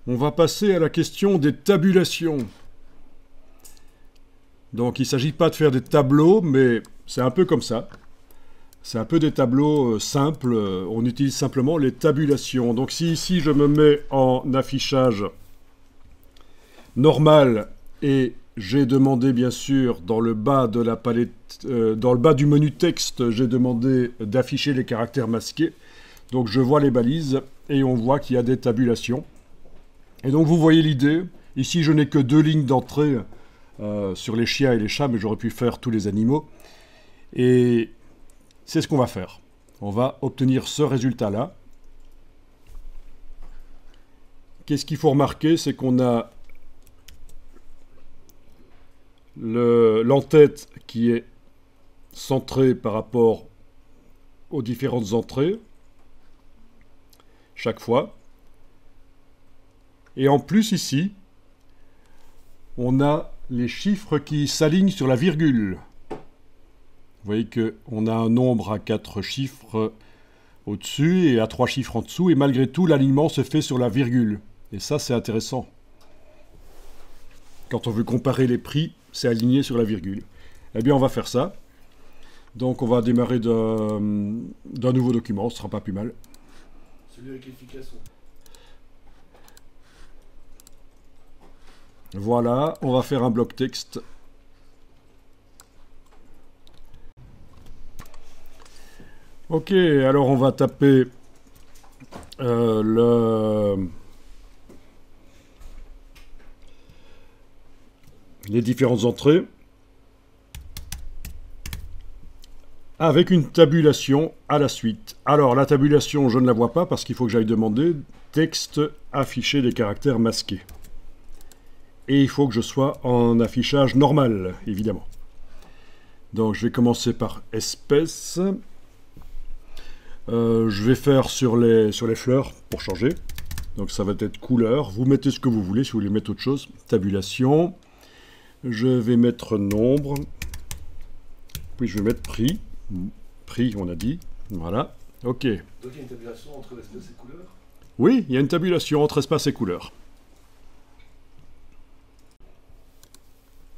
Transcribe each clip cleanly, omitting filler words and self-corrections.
On va passer à la question des tabulations. Donc il ne s'agit pas de faire des tableaux, mais c'est un peu comme ça. C'est un peu des tableaux simples, on utilise simplement les tabulations. Donc si ici je me mets en affichage normal et j'ai demandé bien sûr dans le bas de la palette, dans le bas du menu texte, j'ai demandé d'afficher les caractères masqués. Donc je vois les balises et on voit qu'il y a des tabulations. Et donc vous voyez l'idée. Ici je n'ai que 2 lignes d'entrée sur les chiens et les chats, mais j'aurais pu faire tous les animaux. Et c'est ce qu'on va faire. On va obtenir ce résultat-là. Qu'est-ce qu'il faut remarquer? C'est qu'on a l'entête qui est centrée par rapport aux différentes entrées, chaque fois. Et en plus ici, on a les chiffres qui s'alignent sur la virgule. Vous voyez qu'on a un nombre à 4 chiffres au-dessus et à 3 chiffres en dessous, et malgré tout, l'alignement se fait sur la virgule. Et ça, c'est intéressant. Quand on veut comparer les prix, c'est aligné sur la virgule. Eh bien, on va faire ça. Donc, on va démarrer d'un nouveau document, ce sera pas plus mal. Celui avec efficace. Voilà, on va faire un bloc texte. Ok, alors on va taper les différentes entrées avec une tabulation à la suite. Alors la tabulation, je ne la vois pas parce qu'il faut que j'aille demander texte afficher des caractères masqués. Et il faut que je sois en affichage normal, évidemment. Donc je vais commencer par espèce. Je vais faire sur les fleurs pour changer. Donc ça va être couleur. Vous mettez ce que vous voulez si vous voulez mettre autre chose. Tabulation. Je vais mettre nombre. Puis je vais mettre prix. Prix, on a dit. Voilà. OK. Donc il y a une tabulation entre espace et couleur? Oui, il y a une tabulation entre espace et couleur.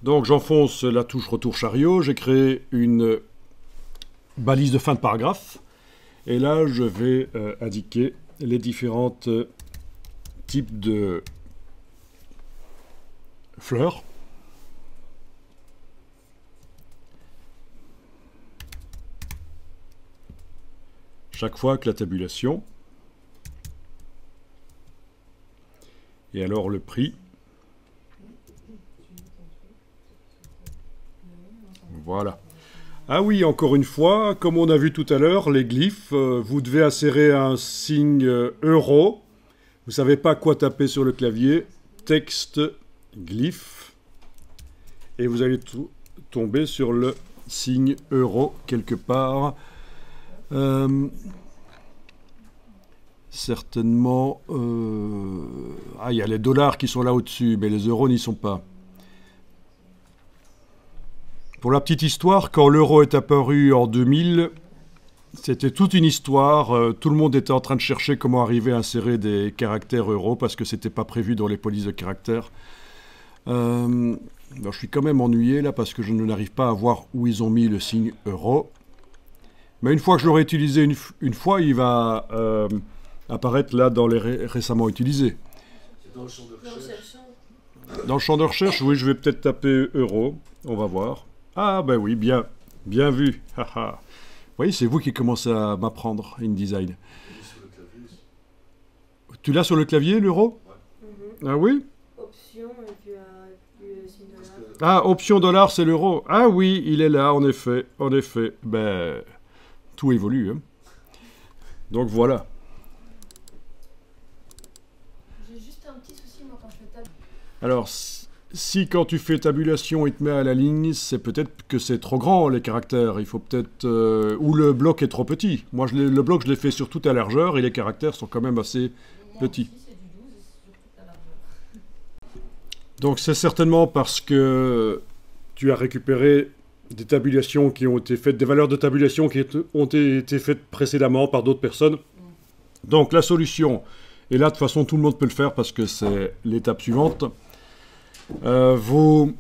Donc j'enfonce la touche retour chariot. J'ai créé une balise de fin de paragraphe. Et là, je vais indiquer les différents types de fleurs. Chaque fois que la tabulation. Et alors le prix. Voilà. Ah oui, encore une fois, comme on a vu tout à l'heure, les glyphes, vous devez insérer un signe euro. Vous ne savez pas quoi taper sur le clavier. Texte, glyphe. Et vous allez tomber sur le signe euro quelque part. Certainement... Ah, il y a les dollars qui sont là au-dessus, mais les euros n'y sont pas. Pour la petite histoire, quand l'euro est apparu en 2000, c'était toute une histoire. Tout le monde était en train de chercher comment arriver à insérer des caractères euro parce que c'était pas prévu dans les polices de caractères. Alors, je suis quand même ennuyé là parce que je n'arrive pas à voir où ils ont mis le signe euro. Mais une fois que je l'aurai utilisé une fois, il va apparaître là dans les récemment utilisés. Dans le champ de recherche. Dans le champ de recherche, oui, je vais peut-être taper euro. On va voir. Ah ben oui, bien vu. Vous voyez, c'est vous qui commencez à m'apprendre InDesign. Tu l'as sur le clavier, l'euro? Ouais. Ah oui? Option et puis le signe dollar. Ah, option dollar, c'est l'euro. Ah oui, il est là, en effet. En effet. Ben, tout évolue. Hein. Donc voilà. J'ai juste un petit souci, moi, quand je fais table. Alors, si quand tu fais tabulation, il te met à la ligne, c'est peut-être que c'est trop grand, les caractères. Il faut peut-être... ou le bloc est trop petit. Moi, le bloc, je l'ai fait sur toute la largeur et les caractères sont quand même assez petits. Moi aussi, c'est du 12 et c'est sur toute la largeur. Donc, c'est certainement parce que tu as récupéré des tabulations qui ont été faites, des valeurs de tabulation qui ont été faites précédemment par d'autres personnes. Donc, la solution Et là, de toute façon, tout le monde peut le faire parce que c'est l'étape suivante. Vous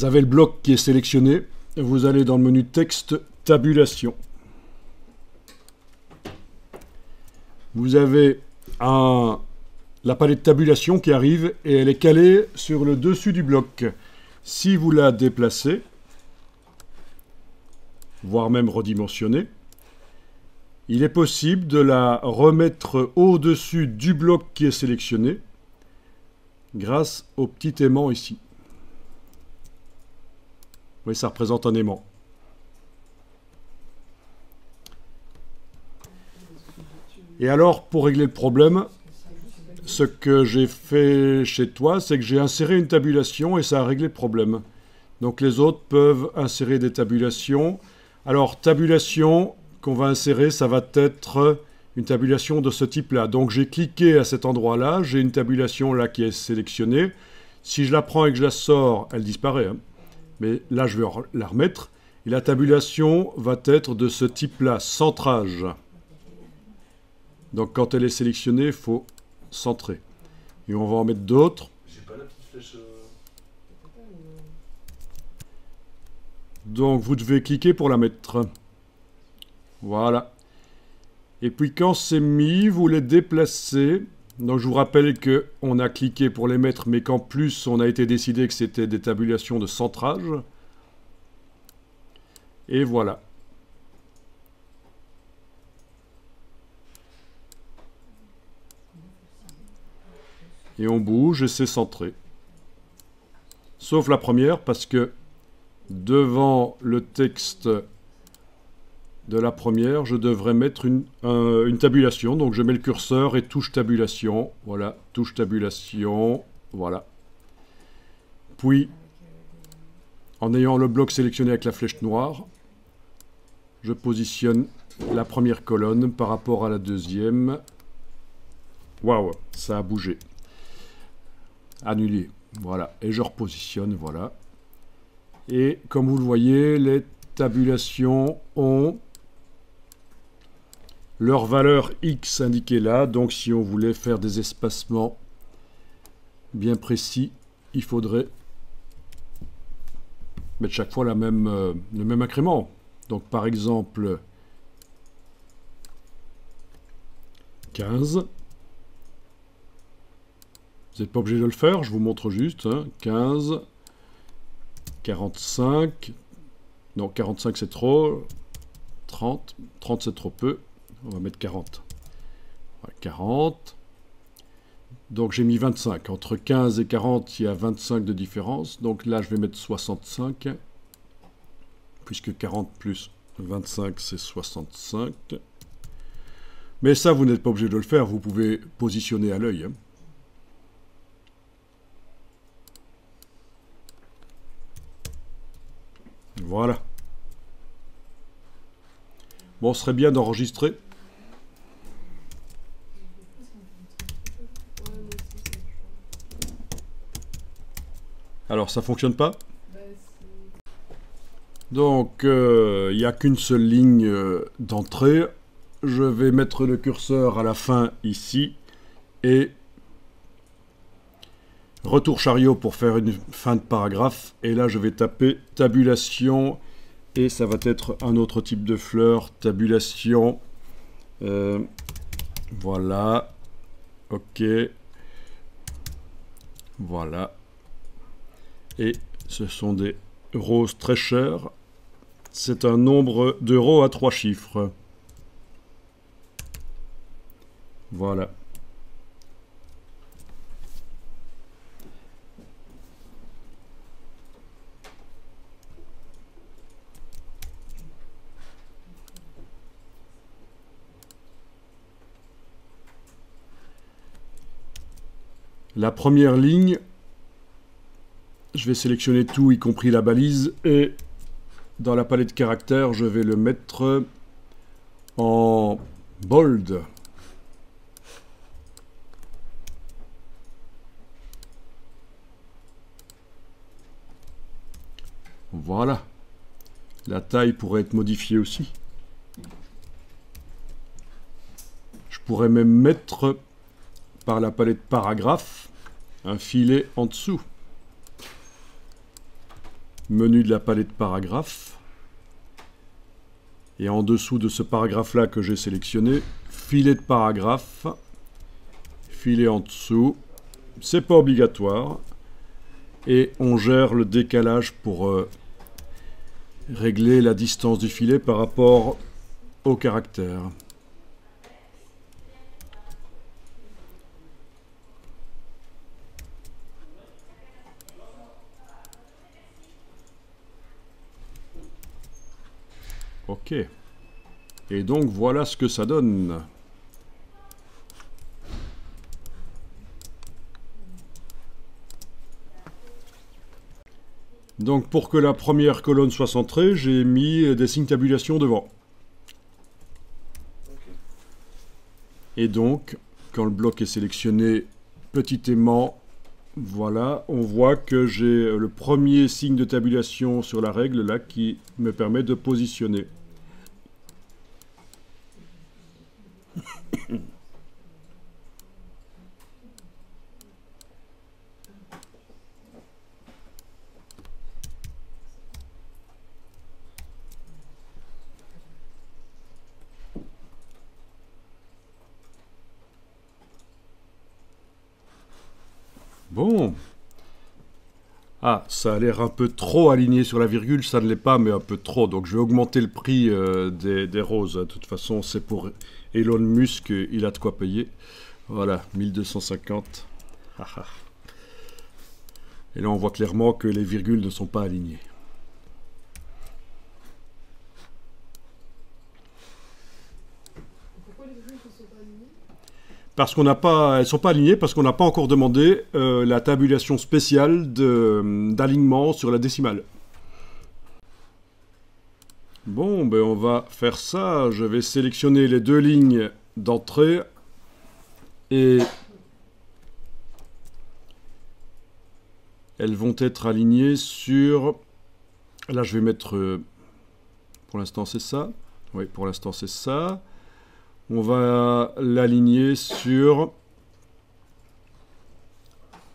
avez le bloc qui est sélectionné. Vous allez dans le menu texte, tabulation. Vous avez la palette tabulation qui arrive et elle est calée sur le dessus du bloc. Si vous la déplacez, voire même redimensionnez, il est possible de la remettre au-dessus du bloc qui est sélectionné grâce au petit aimant ici. Oui, ça représente un aimant. Et alors, pour régler le problème, ce que j'ai fait chez toi, c'est que j'ai inséré une tabulation et ça a réglé le problème. Donc les autres peuvent insérer des tabulations. Alors, tabulation qu'on va insérer, ça va être une tabulation de ce type-là. Donc j'ai cliqué à cet endroit-là, j'ai une tabulation là qui est sélectionnée. Si je la prends et que je la sors, elle disparaît. Hein. Mais là, je vais la remettre. Et la tabulation va être de ce type-là, centrage. Donc quand elle est sélectionnée, il faut centrer. Et on va en mettre d'autres. J'ai pas la petite flèche. Donc vous devez cliquer pour la mettre. Voilà. Et puis quand c'est mis, vous les déplacez. Donc je vous rappelle qu'on a cliqué pour les mettre, mais qu'en plus on a été décidé que c'était des tabulations de centrage. Et voilà. Et on bouge et c'est centré. Sauf la première, parce que devant le texte de la première, je devrais mettre une tabulation. Donc je mets le curseur et touche tabulation. Voilà, touche tabulation. Voilà. Puis, en ayant le bloc sélectionné avec la flèche noire, je positionne la première colonne par rapport à la deuxième. Waouh, ça a bougé. Annuler. Voilà. Et je repositionne. Voilà. Et comme vous le voyez, les tabulations ont leur valeur X indiquée là. Donc si on voulait faire des espacements bien précis, il faudrait mettre chaque fois le même incrément. Donc par exemple 15. Vous n'êtes pas obligé de le faire, je vous montre juste. Hein. 15, 45, non 45 c'est trop, 30, 30 c'est trop peu, on va mettre 40. 40, donc j'ai mis 25, entre 15 et 40 il y a 25 de différence, donc là je vais mettre 65, puisque 40 plus 25 c'est 65. Mais ça vous n'êtes pas obligé de le faire, vous pouvez positionner à l'œil. Hein. Voilà. Bon, ce serait bien d'enregistrer. Alors, ça fonctionne pas? Donc, il n'y a qu'une seule ligne d'entrée. Je vais mettre le curseur à la fin ici. Et retour chariot pour faire une fin de paragraphe. Et là, je vais taper tabulation. Et ça va être un autre type de fleur. Tabulation. Voilà. OK. Voilà. Et ce sont des roses très chères. C'est un nombre d'euros à 3 chiffres. Voilà. La première ligne, je vais sélectionner tout, y compris la balise, et dans la palette caractères, je vais le mettre en bold. Voilà. La taille pourrait être modifiée aussi. Je pourrais même mettre par la palette paragraphe un filet en dessous. Menu de la palette paragraphe. Et en dessous de ce paragraphe-là que j'ai sélectionné, filet de paragraphe, filet en dessous. C'est pas obligatoire. Et on gère le décalage pour régler la distance du filet par rapport au caractère. Ok. Et donc voilà ce que ça donne. Donc pour que la première colonne soit centrée, j'ai mis des signes tabulation devant. Et donc, quand le bloc est sélectionné petit aimant, voilà, on voit que j'ai le premier signe de tabulation sur la règle là qui me permet de positionner. Bon. Ah, ça a l'air un peu trop aligné sur la virgule, ça ne l'est pas, mais un peu trop. Donc je vais augmenter le prix des roses. De toute façon, c'est pour Elon Musk, il a de quoi payer. Voilà, 1250. Et là, on voit clairement que les virgules ne sont pas alignées. Pourquoi les virgules ne sont pas alignées? Parce qu'on n'a pas, elles sont pas alignées parce qu'on n'a pas encore demandé la tabulation spéciale d'alignement sur la décimale. Bon, ben on va faire ça. Je vais sélectionner les deux lignes d'entrée et elles vont être alignées sur... Là, je vais mettre... Pour l'instant, c'est ça. Oui, pour l'instant, c'est ça. On va l'aligner sur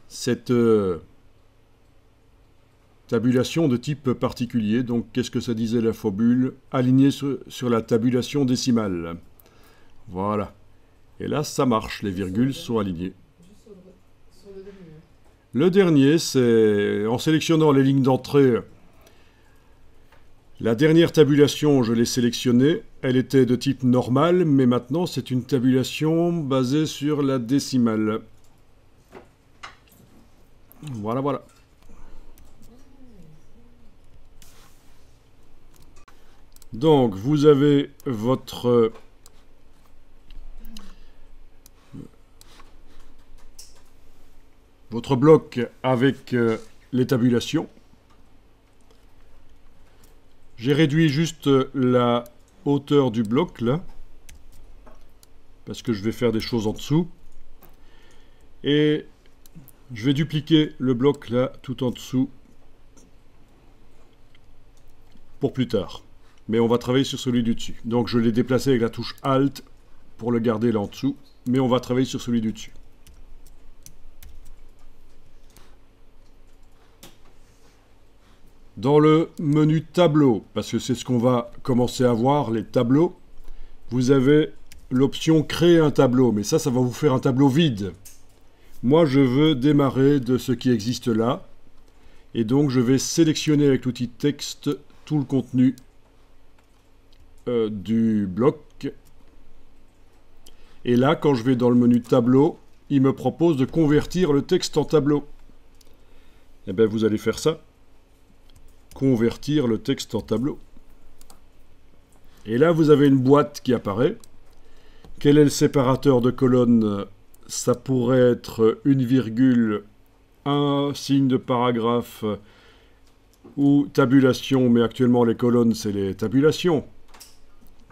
cette tabulation de type particulier. Donc, qu'est-ce que ça disait l'infobule? Aligné sur la tabulation décimale. Voilà. Et là, ça marche. Les virgules sont alignées. Sur le dernier. Le dernier, c'est en sélectionnant les lignes d'entrée. La dernière tabulation, je l'ai sélectionnée. Elle était de type normal, mais maintenant, c'est une tabulation basée sur la décimale. Voilà, voilà. Donc, vous avez votre bloc avec les tabulations. J'ai réduit juste la hauteur du bloc, là, parce que je vais faire des choses en dessous. Et je vais dupliquer le bloc, là, tout en dessous, pour plus tard. Mais on va travailler sur celui du dessus. Donc je l'ai déplacé avec la touche Alt pour le garder là en dessous, mais on va travailler sur celui du dessus. Dans le menu tableau, parce que c'est ce qu'on va commencer à voir, les tableaux, vous avez l'option créer un tableau, mais ça va vous faire un tableau vide. Moi, je veux démarrer de ce qui existe là, et donc je vais sélectionner avec l'outil texte tout le contenu du bloc. Et là, quand je vais dans le menu tableau, il me propose de convertir le texte en tableau. Eh bien, vous allez faire ça. Convertir le texte en tableau. Et là, vous avez une boîte qui apparaît. Quel est le séparateur de colonnes? Ça pourrait être une virgule, un signe de paragraphe ou tabulation, mais actuellement les colonnes, c'est les tabulations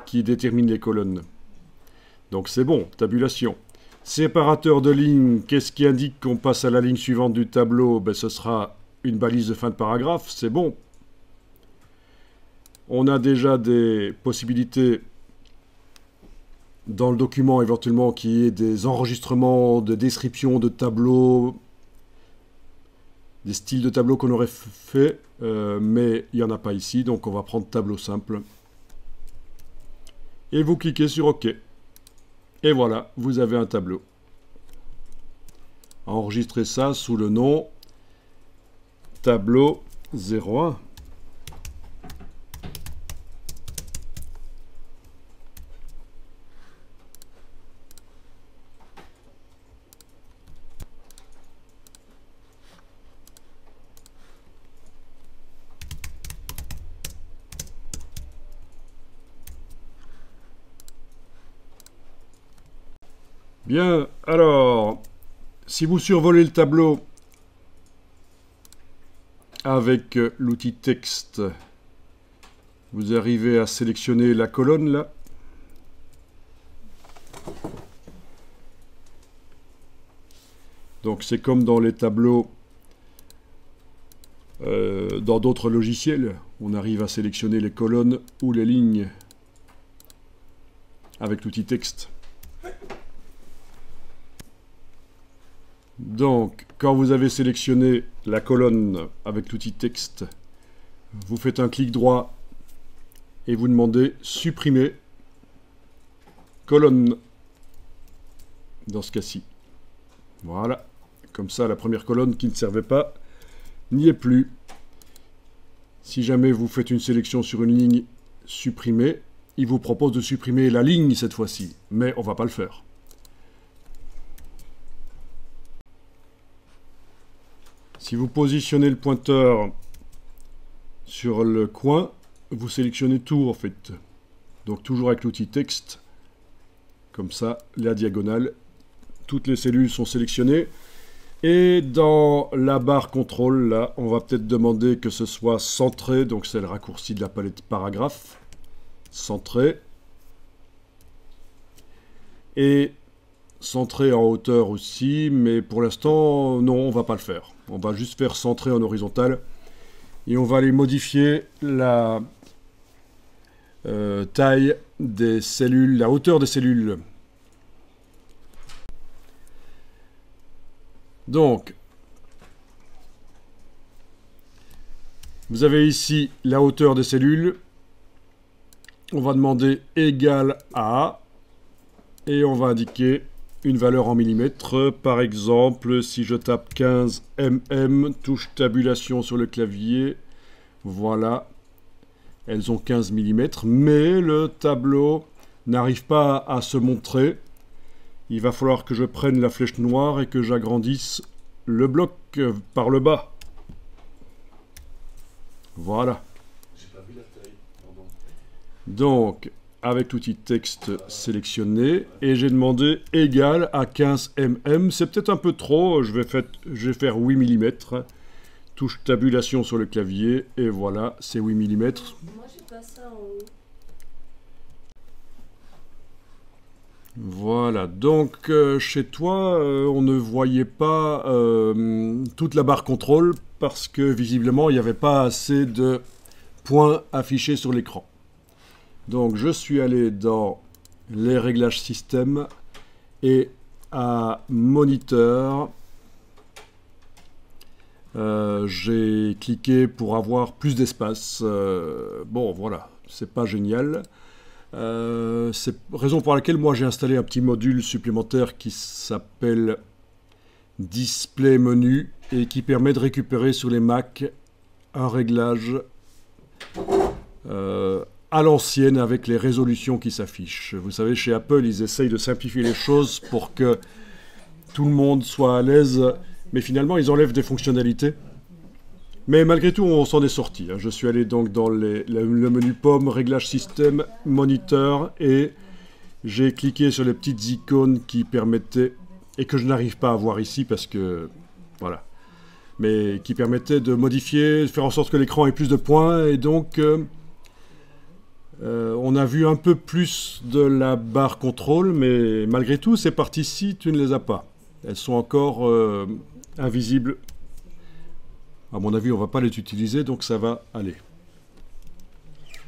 qui déterminent les colonnes. Donc c'est bon, tabulation. Séparateur de ligne, qu'est-ce qui indique qu'on passe à la ligne suivante du tableau? Ben, ce sera une balise de fin de paragraphe, c'est bon. On a déjà des possibilités dans le document éventuellement qu'il y ait des enregistrements, de descriptions de tableaux, des styles de tableaux qu'on aurait fait, mais il n'y en a pas ici, donc on va prendre tableau simple. Et vous cliquez sur OK. Et voilà, vous avez un tableau. Enregistrez ça sous le nom tableau 01. Bien, alors, si vous survolez le tableau avec l'outil texte, vous arrivez à sélectionner la colonne là. Donc c'est comme dans les tableaux dans d'autres logiciels, on arrive à sélectionner les colonnes ou les lignes avec l'outil texte. Donc, quand vous avez sélectionné la colonne avec l'outil texte, vous faites un clic droit et vous demandez supprimer colonne dans ce cas-ci. Voilà, comme ça la première colonne qui ne servait pas n'y est plus. Si jamais vous faites une sélection sur une ligne supprimée, il vous propose de supprimer la ligne cette fois-ci, mais on ne va pas le faire. Si vous positionnez le pointeur sur le coin, vous sélectionnez tout en fait. Donc toujours avec l'outil texte, comme ça, la diagonale, toutes les cellules sont sélectionnées. Et dans la barre contrôle, là, on va peut-être demander que ce soit centré, donc c'est le raccourci de la palette paragraphe, centré. Et centré en hauteur aussi, mais pour l'instant, non, on ne va pas le faire. On va juste faire centré en horizontal. Et on va aller modifier la taille des cellules, la hauteur des cellules. Donc, vous avez ici la hauteur des cellules. On va demander égal à, et on va indiquer une valeur en millimètres. Par exemple, si je tape 15 mm, touche tabulation sur le clavier, voilà, elles ont 15 mm, mais le tableau n'arrive pas à se montrer. Il va falloir que je prenne la flèche noire et que j'agrandisse le bloc par le bas. Voilà. J'ai pas vu la taille, pardon. Donc, avec l'outil texte sélectionné, et j'ai demandé égal à 15 mm. C'est peut-être un peu trop, je vais faire 8 mm. Touche tabulation sur le clavier, et voilà, c'est 8 mm. Moi, j'ai pas ça en haut. Voilà, donc chez toi, on ne voyait pas toute la barre contrôle parce que visiblement, il n'y avait pas assez de points affichés sur l'écran. Donc je suis allé dans les réglages système et à moniteur, j'ai cliqué pour avoir plus d'espace. Bon, voilà, c'est pas génial. C'est raison pour laquelle moi j'ai installé un petit module supplémentaire qui s'appelle Display Menu et qui permet de récupérer sur les Mac un réglage à l'ancienne avec les résolutions qui s'affichent. Vous savez, chez Apple, ils essayent de simplifier les choses pour que tout le monde soit à l'aise, mais finalement ils enlèvent des fonctionnalités. Mais malgré tout, on s'en est sorti. Je suis allé donc dans le menu pomme, réglage système, moniteur, et j'ai cliqué sur les petites icônes qui permettaient, et que je n'arrive pas à voir ici parce que, voilà, mais qui permettaient de modifier, de faire en sorte que l'écran ait plus de points, et donc on a vu un peu plus de la barre contrôle, mais malgré tout, ces parties-ci, tu ne les as pas. Elles sont encore invisibles. À mon avis, on ne va pas les utiliser, donc ça va aller.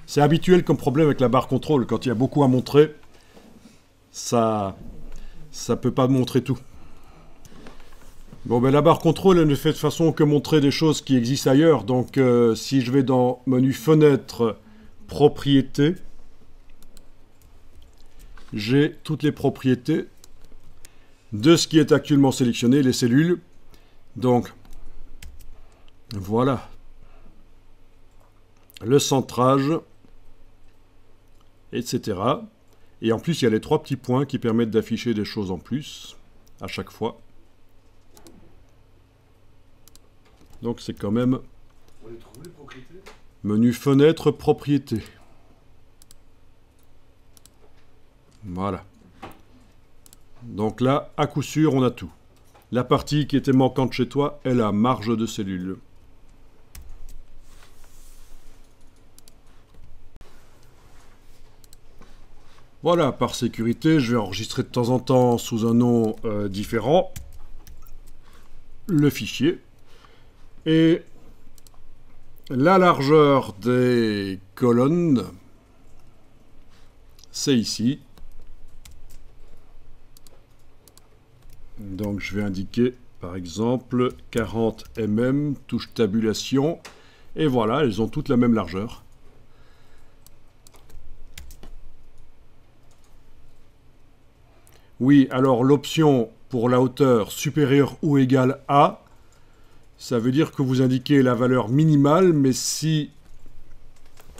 C'est habituel comme problème avec la barre contrôle. Quand il y a beaucoup à montrer, ça peut pas montrer tout. Bon, ben la barre contrôle, elle ne fait de façon que montrer des choses qui existent ailleurs. Donc, si je vais dans menu fenêtre, propriétés, j'ai toutes les propriétés de ce qui est actuellement sélectionné, les cellules. Donc, voilà. Le centrage, etc. Et en plus, il y a les 3 petits points qui permettent d'afficher des choses en plus à chaque fois. Donc c'est quand même On les trouve les propriétés? menu fenêtre propriété. Voilà. Donc là, à coup sûr, on a tout. La partie qui était manquante chez toi est la marge de cellules. Voilà, par sécurité, je vais enregistrer de temps en temps sous un nom différent le fichier. Et la largeur des colonnes, c'est ici. Donc je vais indiquer par exemple 40 mm, touche tabulation, et voilà, elles ont toutes la même largeur. Oui, alors l'option pour la hauteur supérieure ou égale à, ça veut dire que vous indiquez la valeur minimale, mais si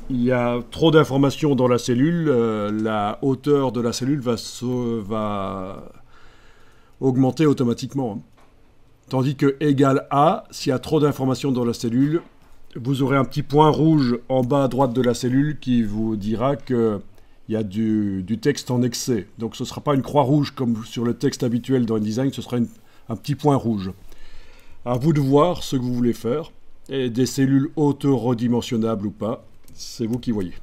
il y a trop d'informations dans la cellule, la hauteur de la cellule va augmenter automatiquement. Tandis que égal à, s'il y a trop d'informations dans la cellule, vous aurez un petit point rouge en bas à droite de la cellule qui vous dira qu'il y a du texte en excès. Donc ce ne sera pas une croix rouge comme sur le texte habituel dans InDesign, ce sera un petit point rouge. À vous de voir ce que vous voulez faire. Et des cellules auto-redimensionnables ou pas, c'est vous qui voyez.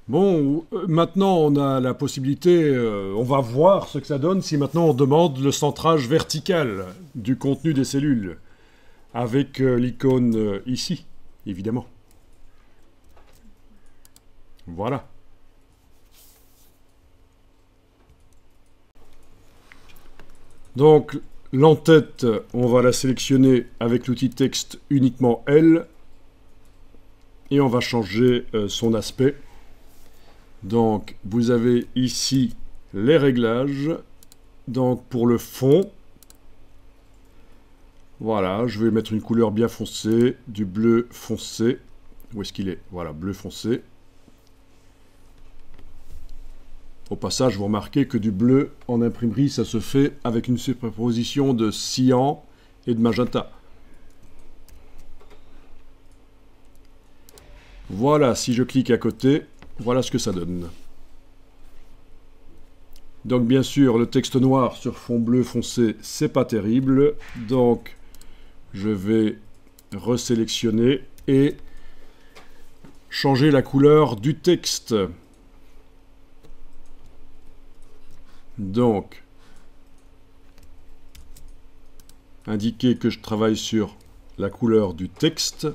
Bon, maintenant on a la possibilité, on va voir ce que ça donne si maintenant on demande le centrage vertical du contenu des cellules. Avec l'icône ici, évidemment. Voilà. Donc, l'entête, on va la sélectionner avec l'outil texte uniquement L. Et on va changer son aspect. Donc, vous avez ici les réglages. Donc, pour le fond, voilà, je vais mettre une couleur bien foncée, du bleu foncé. Où est-ce qu'il est? Voilà, bleu foncé. Au passage, vous remarquez que du bleu en imprimerie, ça se fait avec une superposition de cyan et de magenta. Voilà, si je clique à côté, voilà ce que ça donne. Donc bien sûr, le texte noir sur fond bleu foncé, c'est pas terrible. Donc je vais resélectionner et changer la couleur du texte. Donc, indiquer que je travaille sur la couleur du texte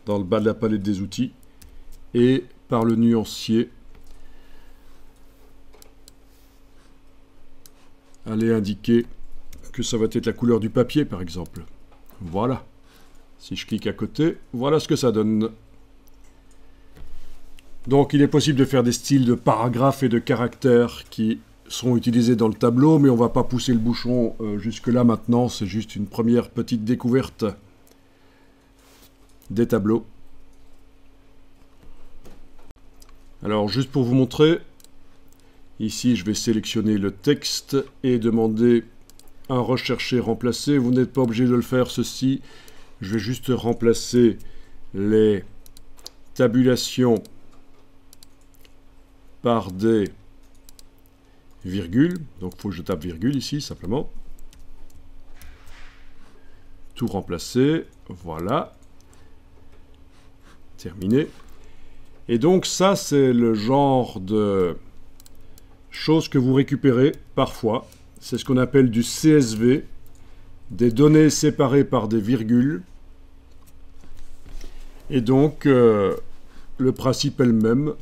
dans le bas de la palette des outils et par le nuancier, aller indiquer que ça va être la couleur du papier par exemple. Voilà. Si je clique à côté, voilà ce que ça donne. Donc il est possible de faire des styles de paragraphes et de caractères qui seront utilisés dans le tableau, mais on ne va pas pousser le bouchon jusque-là maintenant, c'est juste une première petite découverte des tableaux. Alors juste pour vous montrer, ici je vais sélectionner le texte et demander un rechercher remplacer. Vous n'êtes pas obligé de le faire ceci, je vais juste remplacer les tabulations par des virgule, donc il faut que je tape virgule ici simplement. Tout remplacer, voilà. Terminé. Et donc ça c'est le genre de choses que vous récupérez parfois. C'est ce qu'on appelle du CSV, des données séparées par des virgules. Et donc le principe est le même.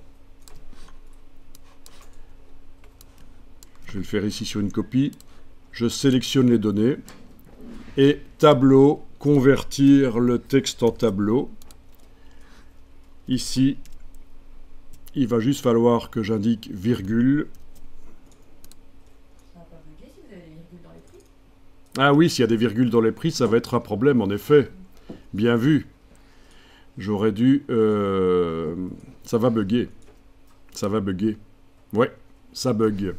Je vais le faire ici sur une copie. Je sélectionne les données. Et tableau, convertir le texte en tableau. Ici, il va juste falloir que j'indique virgule. Ça va pas bugger si vous avez des virgules dans les prix. Ah oui, s'il y a des virgules dans les prix, ça va être un problème, en effet. Bien vu. J'aurais dû... Ça va bugger. Ça va bugger. Ouais, ça bug.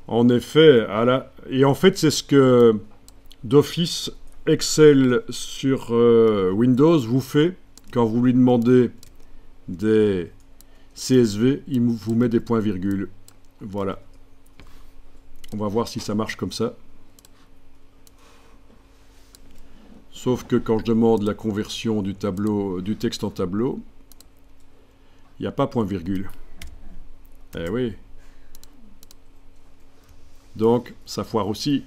En effet, et en fait, c'est ce que d'office Excel sur Windows vous fait quand vous lui demandez des CSV, il vous met des points-virgules. Voilà. On va voir si ça marche comme ça. Sauf que quand je demande la conversion du texte en tableau, il n'y a pas point-virgule. Eh oui. Donc, ça foire aussi.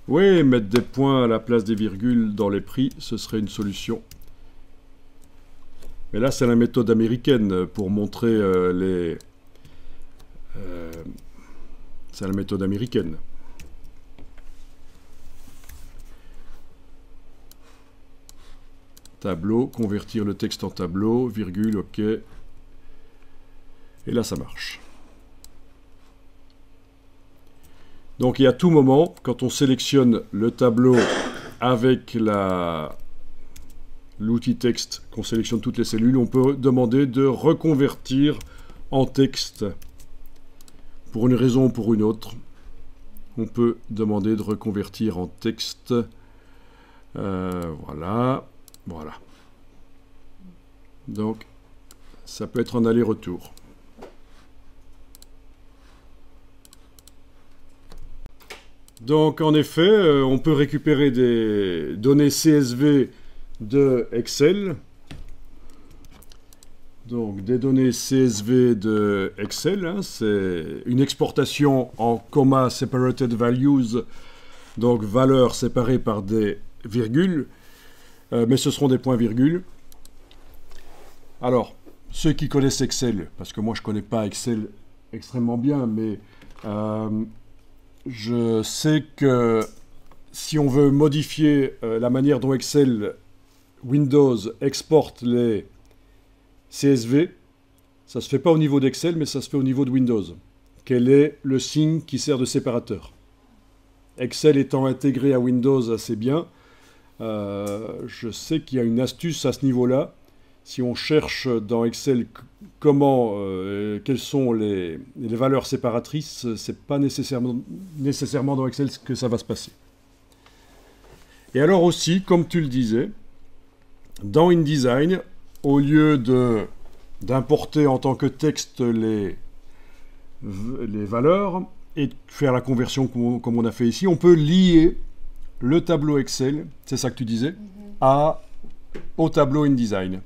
Oui, mettre des points à la place des virgules dans les prix, ce serait une solution. Mais là, c'est la méthode américaine pour montrer les... c'est la méthode américaine. Tableau, convertir le texte en tableau, virgule, OK. Et là, ça marche. Donc, il y a tout moment, quand on sélectionne le tableau avec l'outil texte, qu'on sélectionne toutes les cellules, on peut demander de reconvertir en texte. Pour une raison ou pour une autre, on peut demander de reconvertir en texte. Voilà. Voilà. Donc, ça peut être un aller-retour. Donc, en effet, on peut récupérer des données CSV de Excel. Donc, des données CSV de Excel, hein, c'est une exportation en comma separated values, donc valeurs séparées par des virgules. Mais ce seront des points-virgules. Alors, ceux qui connaissent Excel, parce que moi je ne connais pas Excel extrêmement bien, mais je sais que si on veut modifier la manière dont Excel Windows exporte les CSV, ça ne se fait pas au niveau d'Excel, mais ça se fait au niveau de Windows. Quel est le signe qui sert de séparateur? Excel étant intégré à Windows assez bien, je sais qu'il y a une astuce à ce niveau-là. Si on cherche dans Excel quelles sont les valeurs séparatrices, c'est pas nécessairement dans Excel que ça va se passer. Et alors aussi, comme tu le disais, dans InDesign, au lieu d'importer en tant que texte les valeurs et de faire la conversion comme on a fait ici, on peut lier le tableau Excel, c'est ça que tu disais, au tableau InDesign.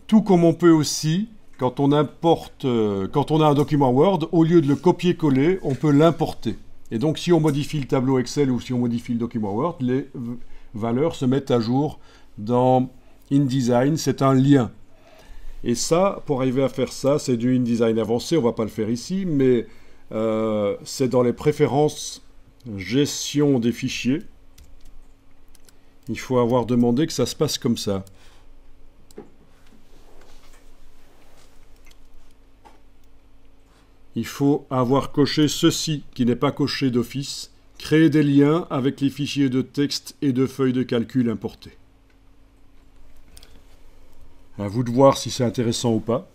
Tout comme on peut aussi, quand on a un document Word, au lieu de le copier-coller, on peut l'importer. Et donc, si on modifie le tableau Excel ou si on modifie le document Word, les valeurs se mettent à jour dans InDesign. C'est un lien. Et ça, pour arriver à faire ça, c'est du InDesign avancé. On ne va pas le faire ici, mais c'est dans les préférences gestion des fichiers. Il faut avoir demandé que ça se passe comme ça. Il faut avoir coché ceci, qui n'est pas coché d'office. Créer des liens avec les fichiers de texte et de feuilles de calcul importés. À vous de voir si c'est intéressant ou pas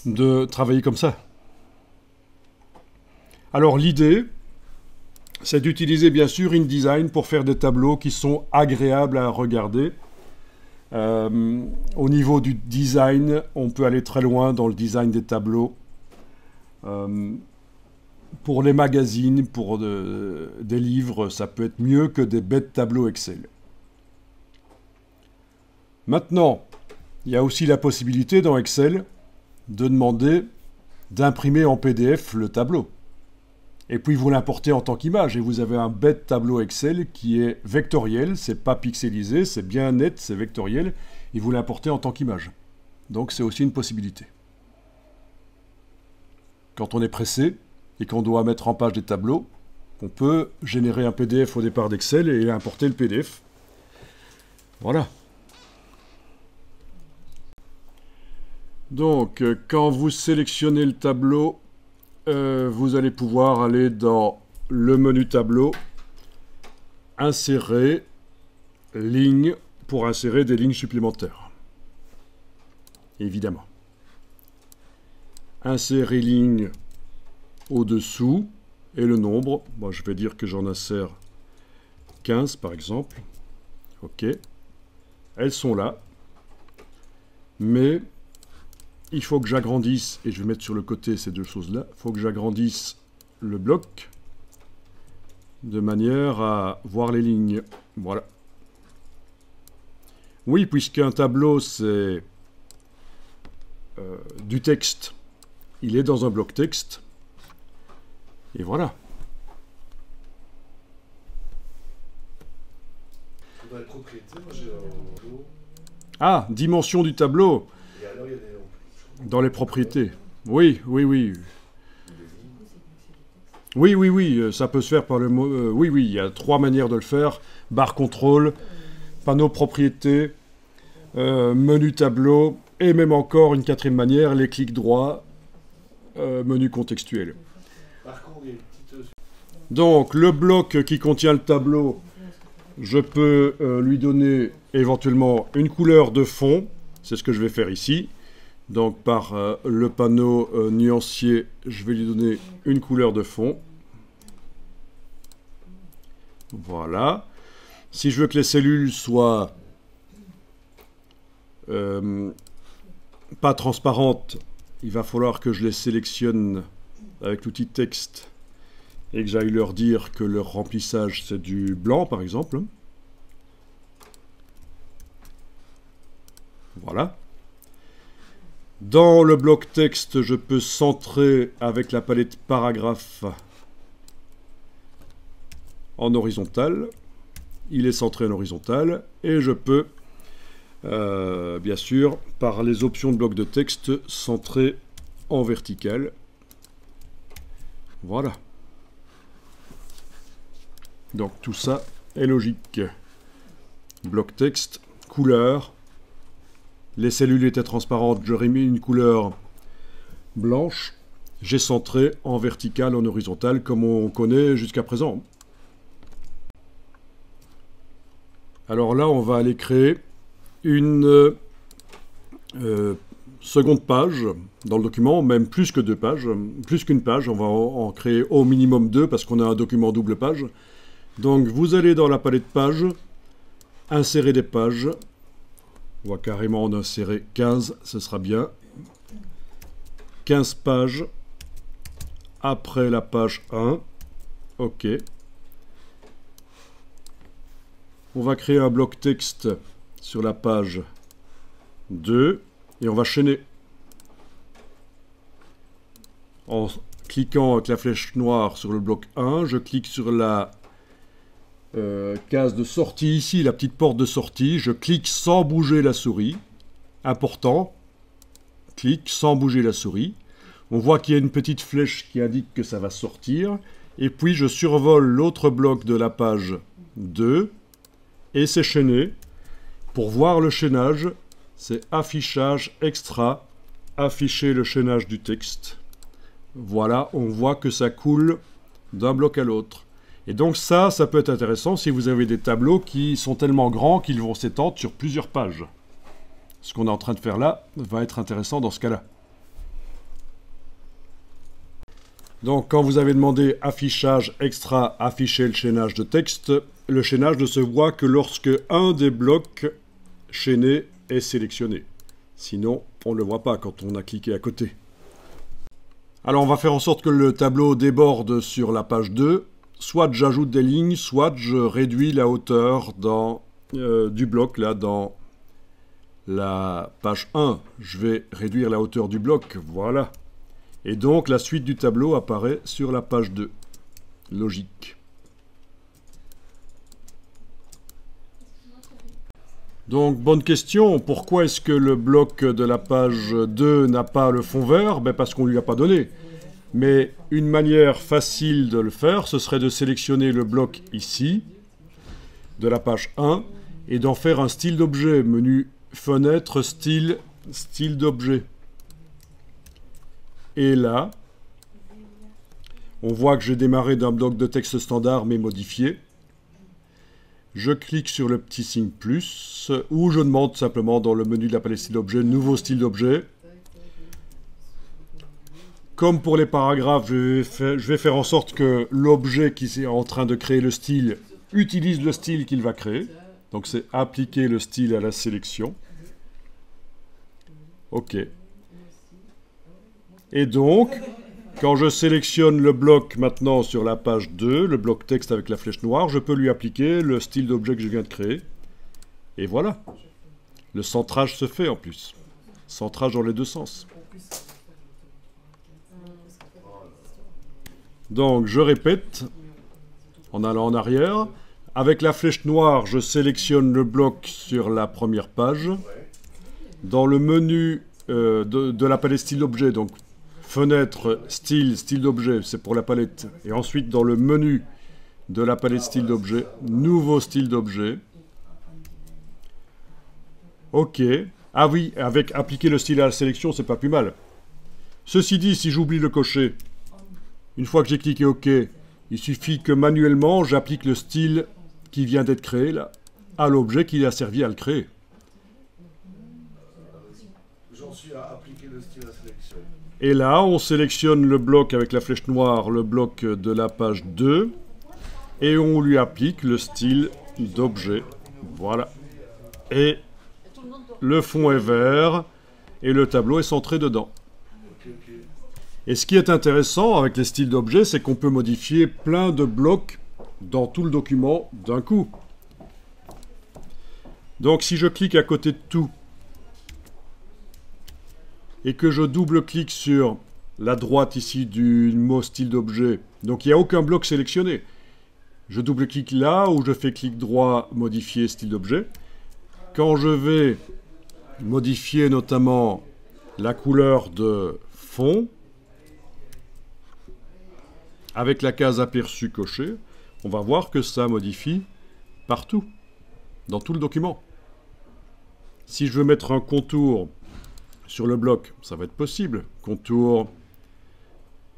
de travailler comme ça. Alors l'idée, c'est d'utiliser bien sûr InDesign pour faire des tableaux qui sont agréables à regarder. Au niveau du design, on peut aller très loin dans le design des tableaux. Pour les magazines, pour des livres, ça peut être mieux que des bêtes tableaux Excel. Maintenant, il y a aussi la possibilité dans Excel de demander d'imprimer en PDF le tableau. Et puis vous l'importez en tant qu'image et vous avez un bête tableau Excel qui est vectoriel, c'est pas pixelisé, c'est bien net, c'est vectoriel, et vous l'importez en tant qu'image. Donc c'est aussi une possibilité. Quand on est pressé et qu'on doit mettre en page des tableaux, on peut générer un PDF au départ d'Excel et importer le PDF. Voilà. Donc, quand vous sélectionnez le tableau, vous allez pouvoir aller dans le menu tableau, insérer lignes pour insérer des lignes supplémentaires. Évidemment. Insérer ligne au-dessous et le nombre. Moi, je vais dire que j'en insère 15 par exemple. OK. Elles sont là. Mais il faut que j'agrandisse, et je vais mettre sur le côté ces deux choses-là, il faut que j'agrandisse le bloc de manière à voir les lignes. Voilà. Oui, puisqu'un tableau, c'est du texte. Il est dans un bloc texte. Et voilà. Dans les propriétés, moi j'ai un tableau. Ah, dimension du tableau. Et alors il y a des... Dans les propriétés. Oui, oui, oui. Oui, oui, oui, ça peut se faire par le mot... oui, oui, il y a 3 manières de le faire. Barre contrôle, panneau propriétés, menu tableau, et même encore une 4e manière, les clics droits, menu contextuel. Par contre, il y a une petite... Donc, le bloc qui contient le tableau, je peux lui donner éventuellement une couleur de fond. C'est ce que je vais faire ici. Donc, par le panneau nuancier, je vais lui donner une couleur de fond. Voilà. Si je veux que les cellules soient pas transparentes, il va falloir que je les sélectionne avec l'outil texte et que j'aille leur dire que leur remplissage, c'est du blanc, par exemple. Voilà. Dans le bloc texte, je peux centrer avec la palette paragraphe en horizontal. Il est centré en horizontal. Et je peux, bien sûr, par les options de bloc de texte, centrer en vertical. Voilà. Donc tout ça est logique. Bloc texte, couleur. Les cellules étaient transparentes, j'aurais mis une couleur blanche. J'ai centré en vertical, en horizontal, comme on connaît jusqu'à présent. Alors là, on va aller créer une seconde page dans le document, même plus que 2 pages, plus qu'une page. On va en créer au minimum 2 parce qu'on a un document double page. Donc vous allez dans la palette page, insérer des pages. On va carrément en insérer 15, ce sera bien. 15 pages après la page 1. OK. On va créer un bloc texte sur la page 2 et on va chaîner. En cliquant avec la flèche noire sur le bloc 1, je clique sur la case de sortie ici, la petite porte de sortie, je clique sans bouger la souris, important, clique sans bouger la souris, on voit qu'il y a une petite flèche qui indique que ça va sortir, et puis je survole l'autre bloc de la page 2, et c'est chaîné. Pour voir le chaînage, c'est affichage extra, afficher le chaînage du texte. Voilà, on voit que ça coule d'un bloc à l'autre. Et donc ça peut être intéressant si vous avez des tableaux qui sont tellement grands qu'ils vont s'étendre sur plusieurs pages. Ce qu'on est en train de faire là va être intéressant dans ce cas-là. Donc quand vous avez demandé affichage extra, afficher le chaînage de texte, le chaînage ne se voit que lorsque un des blocs chaînés est sélectionné. Sinon, on ne le voit pas quand on a cliqué à côté. Alors on va faire en sorte que le tableau déborde sur la page 2. Soit j'ajoute des lignes, soit je réduis la hauteur du bloc, là, dans la page 1. Je vais réduire la hauteur du bloc, voilà. Et donc, la suite du tableau apparaît sur la page 2. logique. Donc, bonne question. Pourquoi est-ce que le bloc de la page 2 n'a pas le fond vert? Ben parce qu'on ne lui a pas donné. Mais une manière facile de le faire, ce serait de sélectionner le bloc ici, de la page 1, et d'en faire un style d'objet. Menu fenêtre, style, style d'objet. Et là, on voit que j'ai démarré d'un bloc de texte standard mais modifié. Je clique sur le petit signe plus, ou je demande simplement dans le menu de la palette style d'objet, nouveau style d'objet. Comme pour les paragraphes, je vais faire en sorte que l'objet qui est en train de créer le style utilise le style qu'il va créer. Donc c'est appliquer le style à la sélection. OK. Et donc, quand je sélectionne le bloc maintenant sur la page 2, le bloc texte avec la flèche noire, je peux lui appliquer le style d'objet que je viens de créer. Et voilà. Le centrage se fait en plus. Centrage dans les deux sens. Donc, je répète, en allant en arrière. Avec la flèche noire, je sélectionne le bloc sur la première page. Dans le menu de la palette style d'objet, donc fenêtre, style, style d'objet, c'est pour la palette. Et ensuite, dans le menu de la palette style d'objet, nouveau style d'objet. OK. Ah oui, avec appliquer le style à la sélection, c'est pas plus mal. Ceci dit, si j'oublie le cocher, une fois que j'ai cliqué OK, il suffit que manuellement, j'applique le style qui vient d'être créé là, à l'objet qui a servi à le créer. J'en suis à appliquer le style à sélection. Et là, on sélectionne le bloc avec la flèche noire, le bloc de la page 2, et on lui applique le style d'objet. Voilà. Et le fond est vert, et le tableau est centré dedans. Et ce qui est intéressant avec les styles d'objet, c'est qu'on peut modifier plein de blocs dans tout le document d'un coup. Donc si je clique à côté de tout, et que je double-clique sur la droite ici du mot style d'objet, donc il n'y a aucun bloc sélectionné. Je double-clique là, où je fais clic droit, modifier style d'objet. Quand je vais modifier notamment la couleur de fond, avec la case aperçu cochée, on va voir que ça modifie partout, dans tout le document. Si je veux mettre un contour sur le bloc, ça va être possible. Contour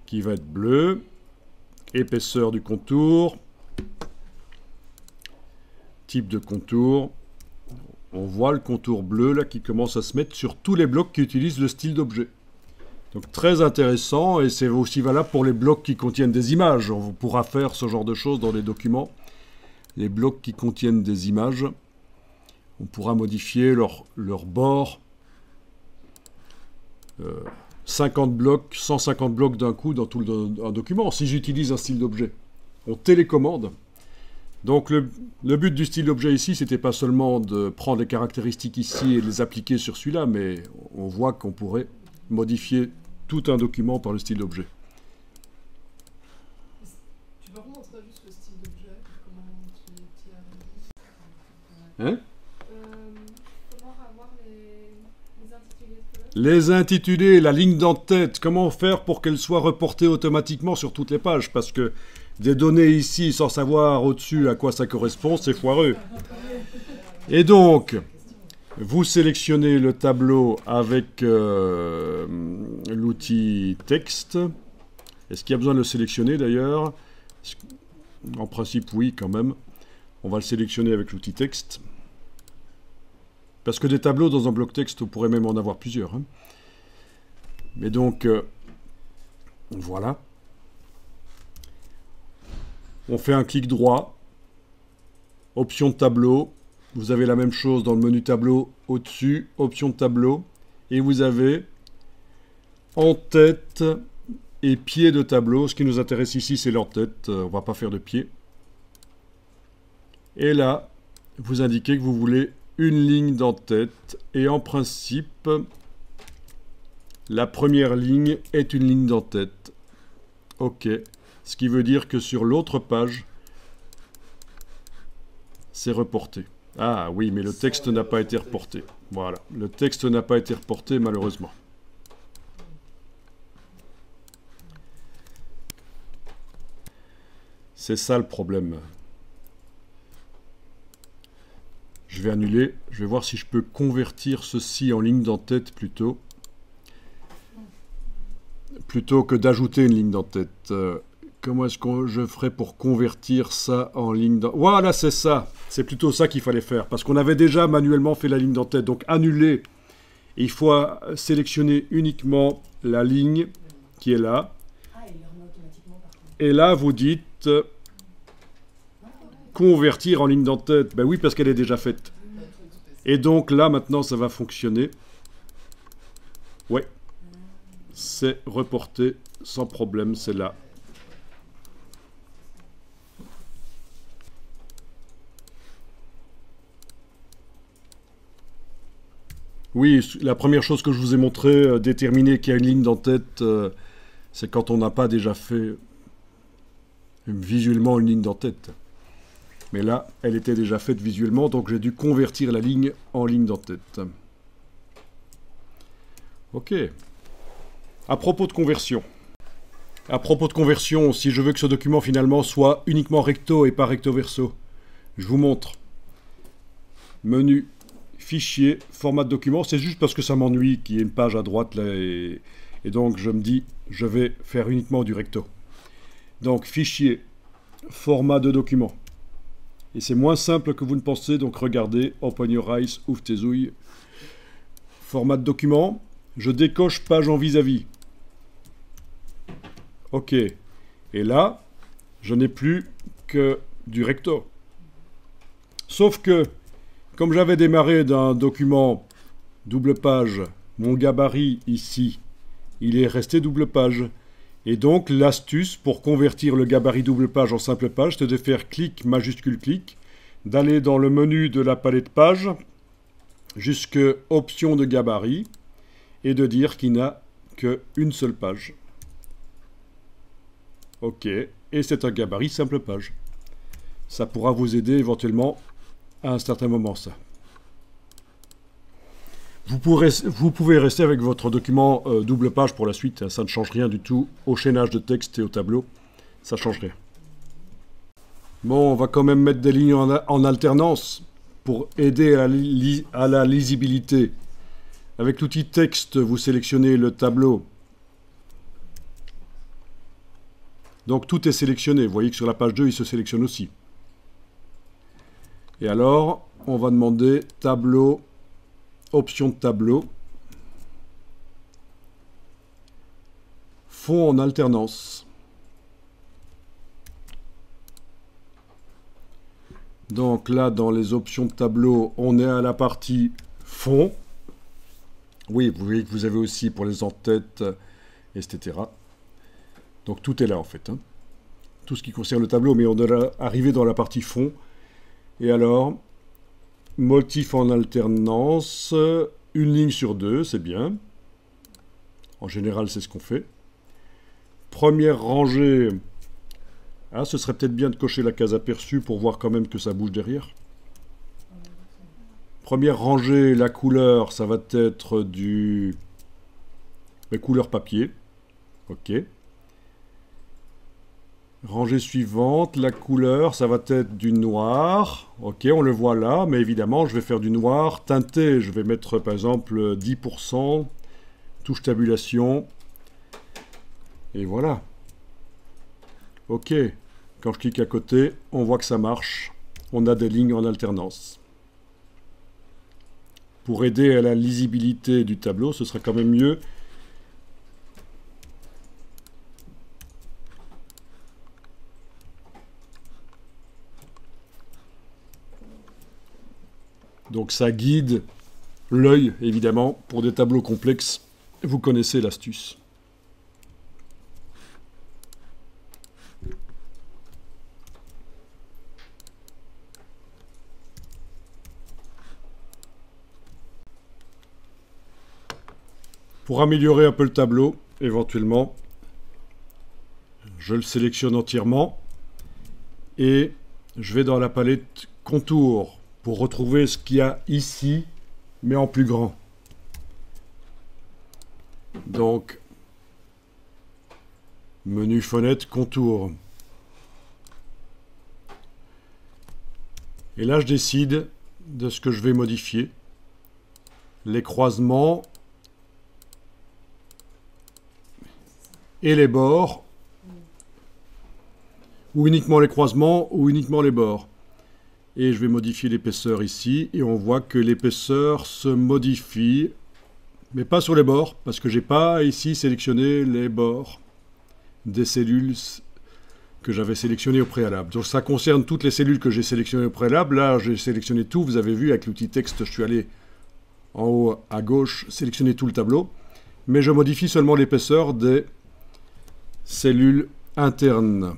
qui va être bleu, épaisseur du contour, type de contour. On voit le contour bleu là qui commence à se mettre sur tous les blocs qui utilisent le style d'objet. Donc très intéressant, et c'est aussi valable pour les blocs qui contiennent des images. On pourra faire ce genre de choses dans les documents. Les blocs qui contiennent des images, on pourra modifier leur bord. 50 blocs, 150 blocs d'un coup dans tout un document, si j'utilise un style d'objet. On télécommande. Donc le but du style d'objet ici, c'était pas seulement de prendre les caractéristiques ici et les appliquer sur celui-là, mais on voit qu'on pourrait modifier tout un document par le style d'objet. Tu peux remontrer juste le style d'objet, comment tu y arrives. Hein? Comment avoir les intitulés de colonnes? Les intitulés, la ligne d'en-tête, comment faire pour qu'elle soit reportée automatiquement sur toutes les pages? Parce que des données ici, sans savoir au-dessus à quoi ça correspond, c'est foireux. Et donc, vous sélectionnez le tableau avec l'outil texte. Est-ce qu'il y a besoin de le sélectionner d'ailleurs? En principe, oui, quand même. On va le sélectionner avec l'outil texte. Parce que des tableaux dans un bloc texte, on pourrait même en avoir plusieurs. Hein. Mais donc, voilà. On fait un clic droit. Option de tableau. Vous avez la même chose dans le menu tableau au-dessus, option de tableau, et vous avez en-tête et pied de tableau. Ce qui nous intéresse ici, c'est l'en-tête, on ne va pas faire de pied. Et là, vous indiquez que vous voulez une ligne d'en-tête, et en principe, la première ligne est une ligne d'en-tête. OK, Ce qui veut dire que sur l'autre page, c'est reporté. Ah oui, mais le texte n'a pas été reporté. Voilà, le texte n'a pas été reporté malheureusement. C'est ça le problème. Je vais annuler, je vais voir si je peux convertir ceci en ligne d'entête plutôt que d'ajouter une ligne d'entête. Comment est-ce que je ferais pour convertir ça en ligne d'entête? Voilà, c'est ça. C'est plutôt ça qu'il fallait faire. Parce qu'on avait déjà manuellement fait la ligne d'entête. Donc annuler. Et il faut sélectionner uniquement la ligne qui est là. Ah, il le remet automatiquement par contre. Et là, vous dites convertir en ligne d'entête. Ben oui, parce qu'elle est déjà faite. Et donc là, maintenant, ça va fonctionner. Ouais. C'est reporté sans problème, c'est là. Oui, la première chose que je vous ai montré, déterminer qu'il y a une ligne d'entête, c'est quand on n'a pas déjà fait visuellement une ligne d'entête. Mais là, elle était déjà faite visuellement, donc j'ai dû convertir la ligne en ligne d'entête. Ok. À propos de conversion. À propos de conversion, si je veux que ce document finalement soit uniquement recto et pas recto verso, je vous montre. Menu, fichier, format de document. C'est juste parce que ça m'ennuie qu'il y ait une page à droite là et donc je me dis, je vais faire uniquement du recto. Donc fichier, format de document. Et c'est moins simple que vous ne pensez, donc regardez, open your eyes, ouvre tes ouilles. Format de document, je décoche page en vis-à-vis. Ok. Et là, je n'ai plus que du recto. Sauf que, comme j'avais démarré d'un document double page, mon gabarit ici, il est resté double page. Et donc, l'astuce pour convertir le gabarit double page en simple page, c'est de faire clic majuscule clic, d'aller dans le menu de la palette page, jusque option de gabarit, et de dire qu'il n'a qu'une seule page. Ok, et c'est un gabarit simple page. Ça pourra vous aider éventuellement à un certain moment, ça. Vous pouvez rester avec votre document double page pour la suite, hein, ça ne change rien du tout au chaînage de texte et au tableau, ça ne change rien. Bon, on va quand même mettre des lignes en alternance pour aider à la lisibilité. Avec l'outil texte, vous sélectionnez le tableau. Donc tout est sélectionné. Vous voyez que sur la page 2, il se sélectionne aussi. Et alors, on va demander tableau, option de tableau, fond en alternance. Donc là, dans les options de tableau, on est à la partie fond. Oui, vous voyez que vous avez aussi pour les entêtes, etc. Donc tout est là en fait. Hein. Tout ce qui concerne le tableau, mais on est arrivé dans la partie fond. Et alors, motif en alternance, une ligne sur deux, c'est bien. En général, c'est ce qu'on fait. Première rangée, ah, ce serait peut-être bien de cocher la case aperçue pour voir quand même que ça bouge derrière. Première rangée, la couleur, ça va être du couleur papier. Ok. Rangée suivante, la couleur, ça va être du noir. Ok, on le voit là, mais évidemment, je vais faire du noir teinté. Je vais mettre, par exemple, 10%, touche tabulation. Et voilà. Ok. Quand je clique à côté, on voit que ça marche. On a des lignes en alternance. Pour aider à la lisibilité du tableau, ce serait quand même mieux donc ça guide l'œil, évidemment, pour des tableaux complexes. Vous connaissez l'astuce. Pour améliorer un peu le tableau, éventuellement, Je le sélectionne entièrement et je vais dans la palette contour pour retrouver ce qu'il y a ici, mais en plus grand. Donc, menu fenêtre, contour. Et là, je décide de ce que je vais modifier. Les croisements et les bords, ou uniquement les croisements, ou uniquement les bords. Et je vais modifier l'épaisseur ici, et on voit que l'épaisseur se modifie, mais pas sur les bords, parce que j'ai pas ici sélectionné les bords des cellules que j'avais sélectionnées au préalable. Donc ça concerne toutes les cellules que j'ai sélectionnées au préalable. Là, j'ai sélectionné tout, vous avez vu, avec l'outil texte, je suis allé en haut à gauche, sélectionner tout le tableau, mais je modifie seulement l'épaisseur des cellules internes.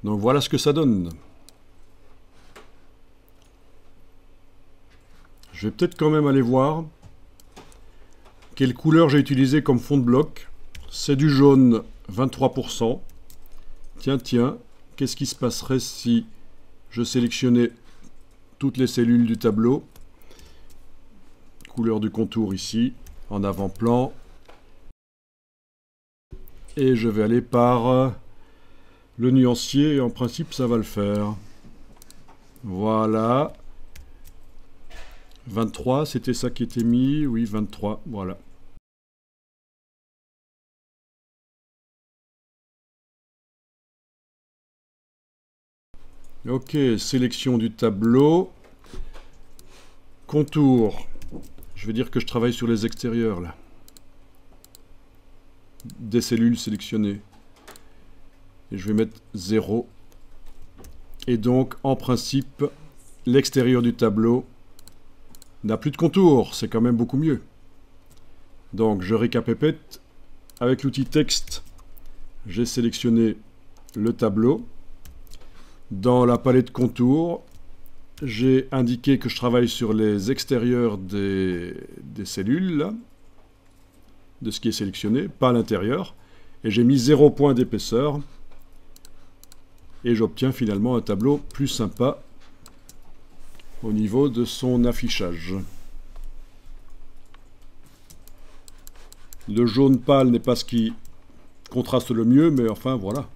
Donc voilà ce que ça donne. Je vais peut-être quand même aller voir quelle couleur j'ai utilisé comme fond de bloc. C'est du jaune 23%. Tiens, qu'est-ce qui se passerait si je sélectionnais toutes les cellules du tableau? Couleur du contour ici, en avant-plan. Et je vais aller par le nuancier, et en principe ça va le faire. Voilà. 23, c'était ça qui était mis. Oui, 23, voilà. Ok, sélection du tableau. Contour. Je vais dire que je travaille sur les extérieurs, là. Des cellules sélectionnées. Et je vais mettre 0. Et donc, en principe, l'extérieur du tableau n'a plus de contour. C'est quand même beaucoup mieux. Donc, je récapépète. Avec l'outil texte, j'ai sélectionné le tableau. Dans la palette contour, j'ai indiqué que je travaille sur les extérieurs des cellules, là, de ce qui est sélectionné, pas l'intérieur. Et j'ai mis 0 point d'épaisseur. Et j'obtiens finalement un tableau plus sympa au niveau de son affichage. Le jaune pâle n'est pas ce qui contraste le mieux, mais enfin voilà.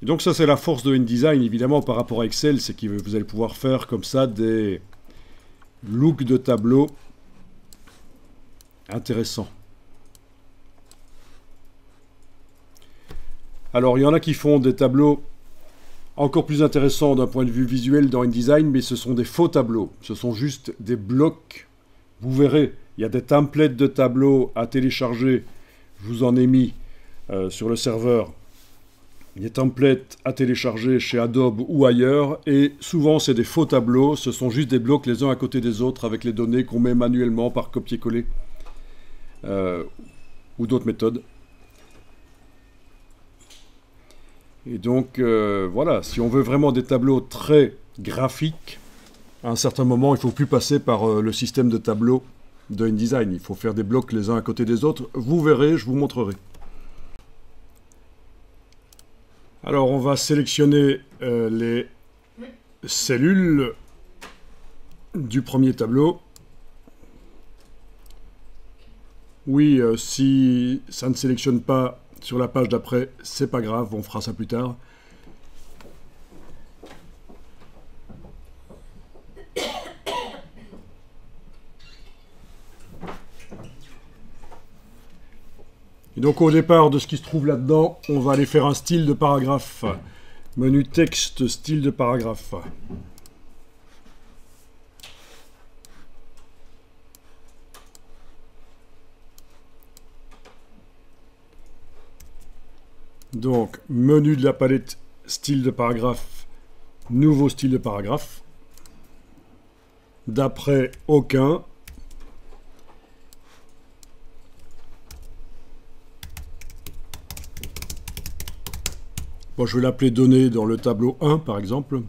Et donc ça c'est la force de InDesign évidemment par rapport à Excel, c'est que vous allez pouvoir faire comme ça des looks de tableaux intéressants. Alors il y en a qui font des tableaux encore plus intéressants d'un point de vue visuel dans InDesign, mais ce sont des faux tableaux, ce sont juste des blocs. Vous verrez, il y a des templates de tableaux à télécharger, je vous en ai mis sur le serveur. Des templates à télécharger chez Adobe ou ailleurs, et souvent c'est des faux tableaux, ce sont juste des blocs les uns à côté des autres avec les données qu'on met manuellement par copier-coller ou d'autres méthodes. Et donc voilà, si on veut vraiment des tableaux très graphiques, à un certain moment il ne faut plus passer par le système de tableaux de InDesign, il faut faire des blocs les uns à côté des autres, vous verrez, je vous montrerai. Alors on va sélectionner les cellules du premier tableau. Oui, si ça ne sélectionne pas sur la page d'après, c'est pas grave, on fera ça plus tard. Et donc au départ de ce qui se trouve là-dedans, on va aller faire un style de paragraphe. Menu texte, style de paragraphe. Donc, menu de la palette, style de paragraphe, nouveau style de paragraphe. D'après, aucun. Bon, je vais l'appeler données dans le tableau 1, par exemple.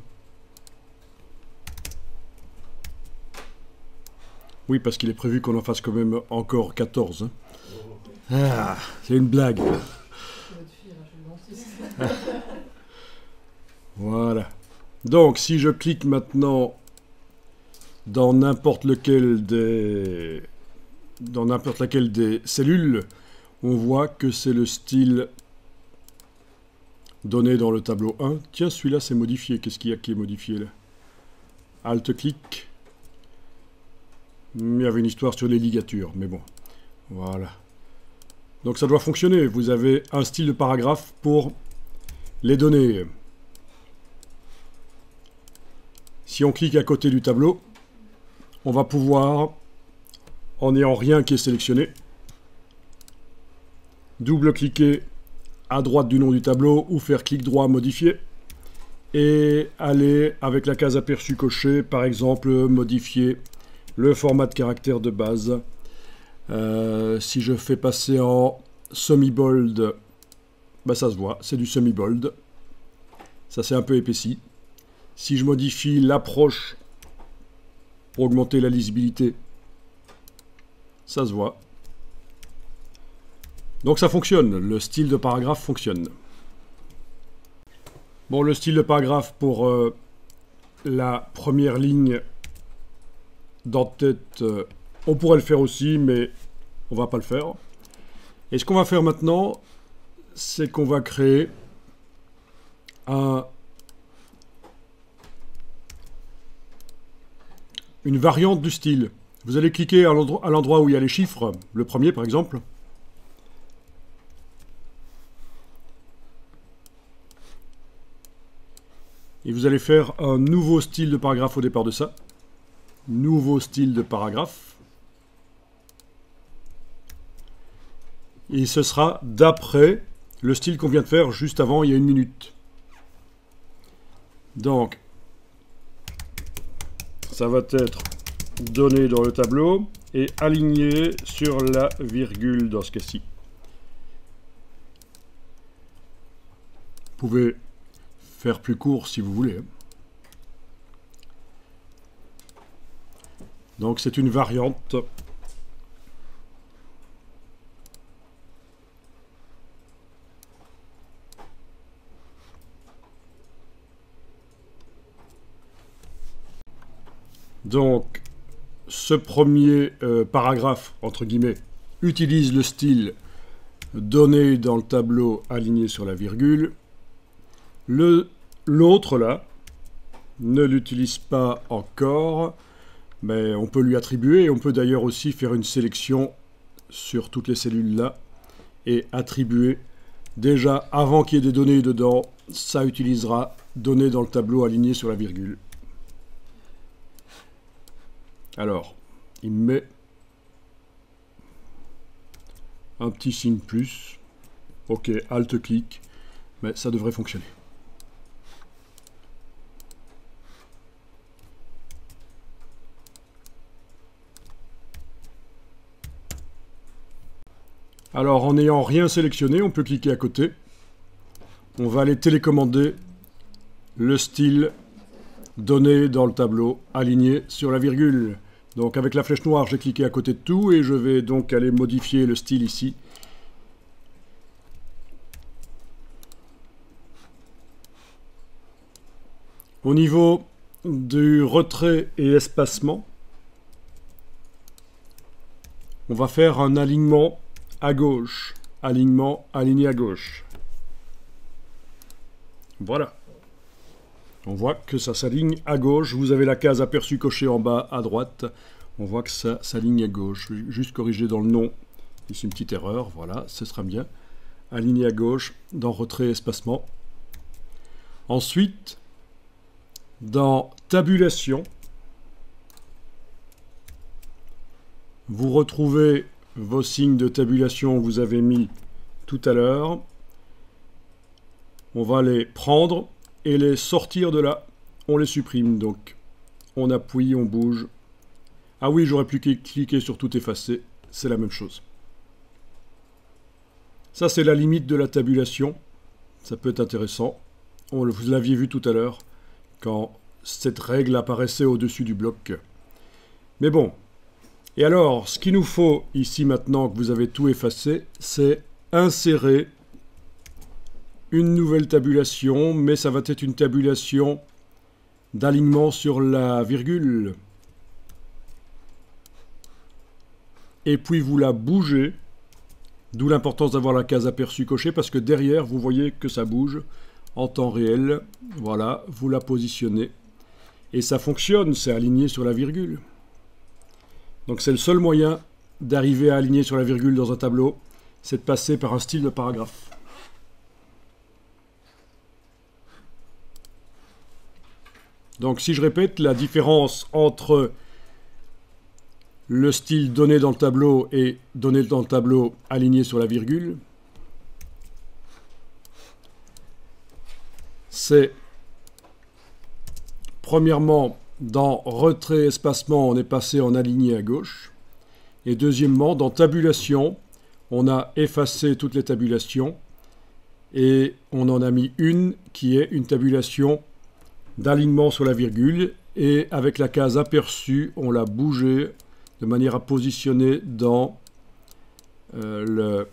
Oui, parce qu'il est prévu qu'on en fasse quand même encore 14. Hein. Ah, c'est une blague. Votre fille ira chez le dentiste. Voilà. Donc, si je clique maintenant dans n'importe laquelle des cellules, on voit que c'est le style donné dans le tableau 1. Tiens, celui-là, c'est modifié. Qu'est-ce qu'il y a qui est modifié là? Alt-clic. Il y avait une histoire sur les ligatures, mais bon. Voilà. Donc ça doit fonctionner. Vous avez un style de paragraphe pour les données. Si on clique à côté du tableau, on va pouvoir, en n'ayant rien qui est sélectionné, double-cliquer à droite du nom du tableau ou faire clic droit modifier et aller avec la case aperçu cochée, par exemple, modifier le format de caractère de base. Si je fais passer en semi-bold, bah ça se voit, c'est du semi-bold. Ça c'est un peu épaissi. Si je modifie l'approche pour augmenter la lisibilité, ça se voit. Donc ça fonctionne, le style de paragraphe fonctionne. Bon, le style de paragraphe pour la première ligne d'en-tête, on pourrait le faire aussi, mais on va pas le faire. Et ce qu'on va faire maintenant, c'est qu'on va créer une variante du style. Vous allez cliquer à l'endroit où il y a les chiffres, le premier par exemple. Et vous allez faire un nouveau style de paragraphe au départ de ça. Nouveau style de paragraphe. Et ce sera d'après le style qu'on vient de faire juste avant, il y a 1 minute. Donc, ça va être donné dans le tableau et aligné sur la virgule dans ce cas-ci. Vous pouvez faire plus court si vous voulez. Donc c'est une variante. Donc ce premier paragraphe, entre guillemets, utilise le style donné dans le tableau aligné sur la virgule. L'autre là ne l'utilise pas encore, mais on peut lui attribuer, et on peut d'ailleurs aussi faire une sélection sur toutes les cellules là et attribuer déjà avant qu'il y ait des données dedans, ça utilisera données dans le tableau aligné sur la virgule. Alors, il met un petit signe plus, ok, alt-clic, mais ça devrait fonctionner. Alors, en n'ayant rien sélectionné, on peut cliquer à côté. On va aller télécommander le style donné dans le tableau, aligné sur la virgule. Donc, avec la flèche noire, j'ai cliqué à côté de tout et je vais donc aller modifier le style ici. Au niveau du retrait et espacement, on va faire un alignement à gauche, alignement aligné à gauche. Voilà. On voit que ça s'aligne à gauche. Vous avez la case aperçu cochée en bas à droite. On voit que ça s'aligne à gauche. Je vais juste corriger dans le nom. Ici une petite erreur. Voilà, ce sera bien. Aligné à gauche dans retrait et espacement. Ensuite, dans tabulation, vous retrouvez vos signes de tabulation que vous avez mis tout à l'heure. On va les prendre et les sortir de là. On les supprime, donc on appuie, on bouge. Ah oui, j'aurais pu cliquer sur tout effacer, c'est la même chose. Ça, c'est la limite de la tabulation. Ça peut être intéressant. Vous l'aviez vu tout à l'heure, quand cette règle apparaissait au-dessus du bloc. Mais bon, Et alors, ce qu'il nous faut ici maintenant que vous avez tout effacé, c'est insérer une nouvelle tabulation, mais ça va être une tabulation d'alignement sur la virgule. Et puis vous la bougez, d'où l'importance d'avoir la case aperçu cochée, parce que derrière, vous voyez que ça bouge en temps réel. Voilà, vous la positionnez. Et ça fonctionne, c'est aligné sur la virgule. Donc c'est le seul moyen d'arriver à aligner sur la virgule dans un tableau, c'est de passer par un style de paragraphe. Donc si je répète, la différence entre le style donné dans le tableau et donné dans le tableau aligné sur la virgule, c'est premièrement, dans retrait espacement, on est passé en aligné à gauche. Et deuxièmement, dans tabulation, on a effacé toutes les tabulations et on en a mis une qui est une tabulation d'alignement sur la virgule. Et avec la case aperçue, on l'a bougée de manière à positionner dans la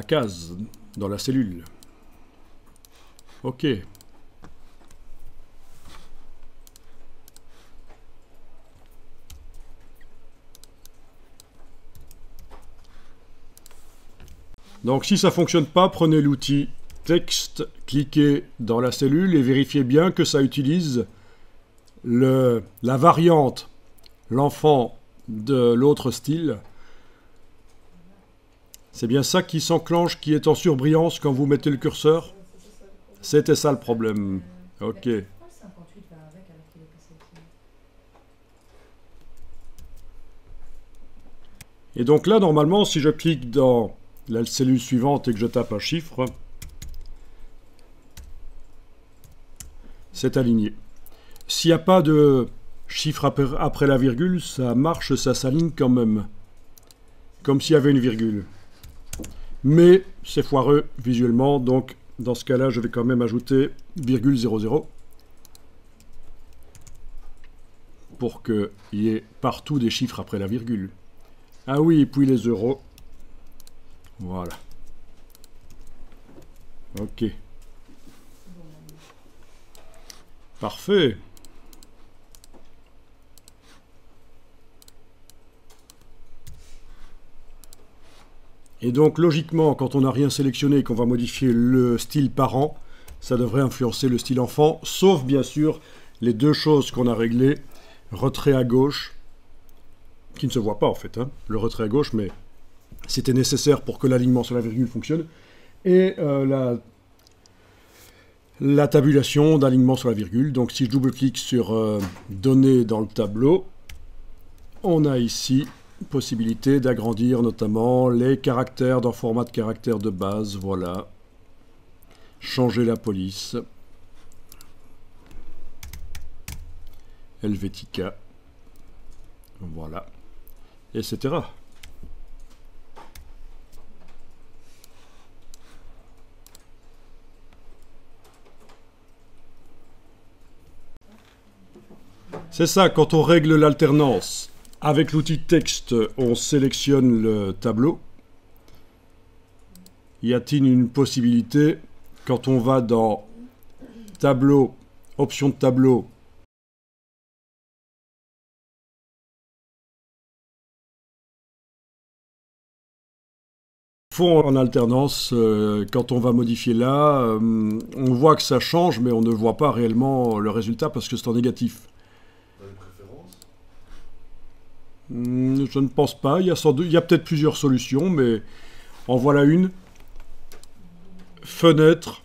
case, dans la cellule. OK. Donc si ça ne fonctionne pas, prenez l'outil texte, cliquez dans la cellule et vérifiez bien que ça utilise la variante, l'enfant de l'autre style. C'est bien ça qui s'enclenche, qui est en surbrillance quand vous mettez le curseur. C'était ça le problème. OK. Et donc là, normalement, si je clique dans la cellule suivante et que je tape un chiffre, c'est aligné. S'il n'y a pas de chiffre après la virgule, ça marche, ça s'aligne quand même. Comme s'il y avait une virgule. Mais c'est foireux visuellement, donc dans ce cas-là, je vais quand même ajouter virgule 00 pour qu'il y ait partout des chiffres après la virgule. Ah oui, et puis les euros. Voilà. OK. Parfait. Et donc, logiquement, quand on n'a rien sélectionné et qu'on va modifier le style parent, ça devrait influencer le style enfant, sauf bien sûr les deux choses qu'on a réglées, retrait à gauche, qui ne se voit pas en fait, hein, le retrait à gauche, mais c'était nécessaire pour que l'alignement sur la virgule fonctionne, et la tabulation d'alignement sur la virgule. Donc si je double-clique sur données dans le tableau, on a ici possibilité d'agrandir notamment les caractères dans format de caractère de base, voilà. Changer la police. Helvetica. Voilà. Etc. C'est ça, quand on règle l'alternance. Avec l'outil texte, on sélectionne le tableau. Y a-t-il une possibilité, quand on va dans tableau, option de tableau, fond en alternance, quand on va modifier là, on voit que ça change, mais on ne voit pas réellement le résultat parce que c'est en négatif. Je ne pense pas. Il y a peut-être plusieurs solutions, mais en voilà une. Fenêtre,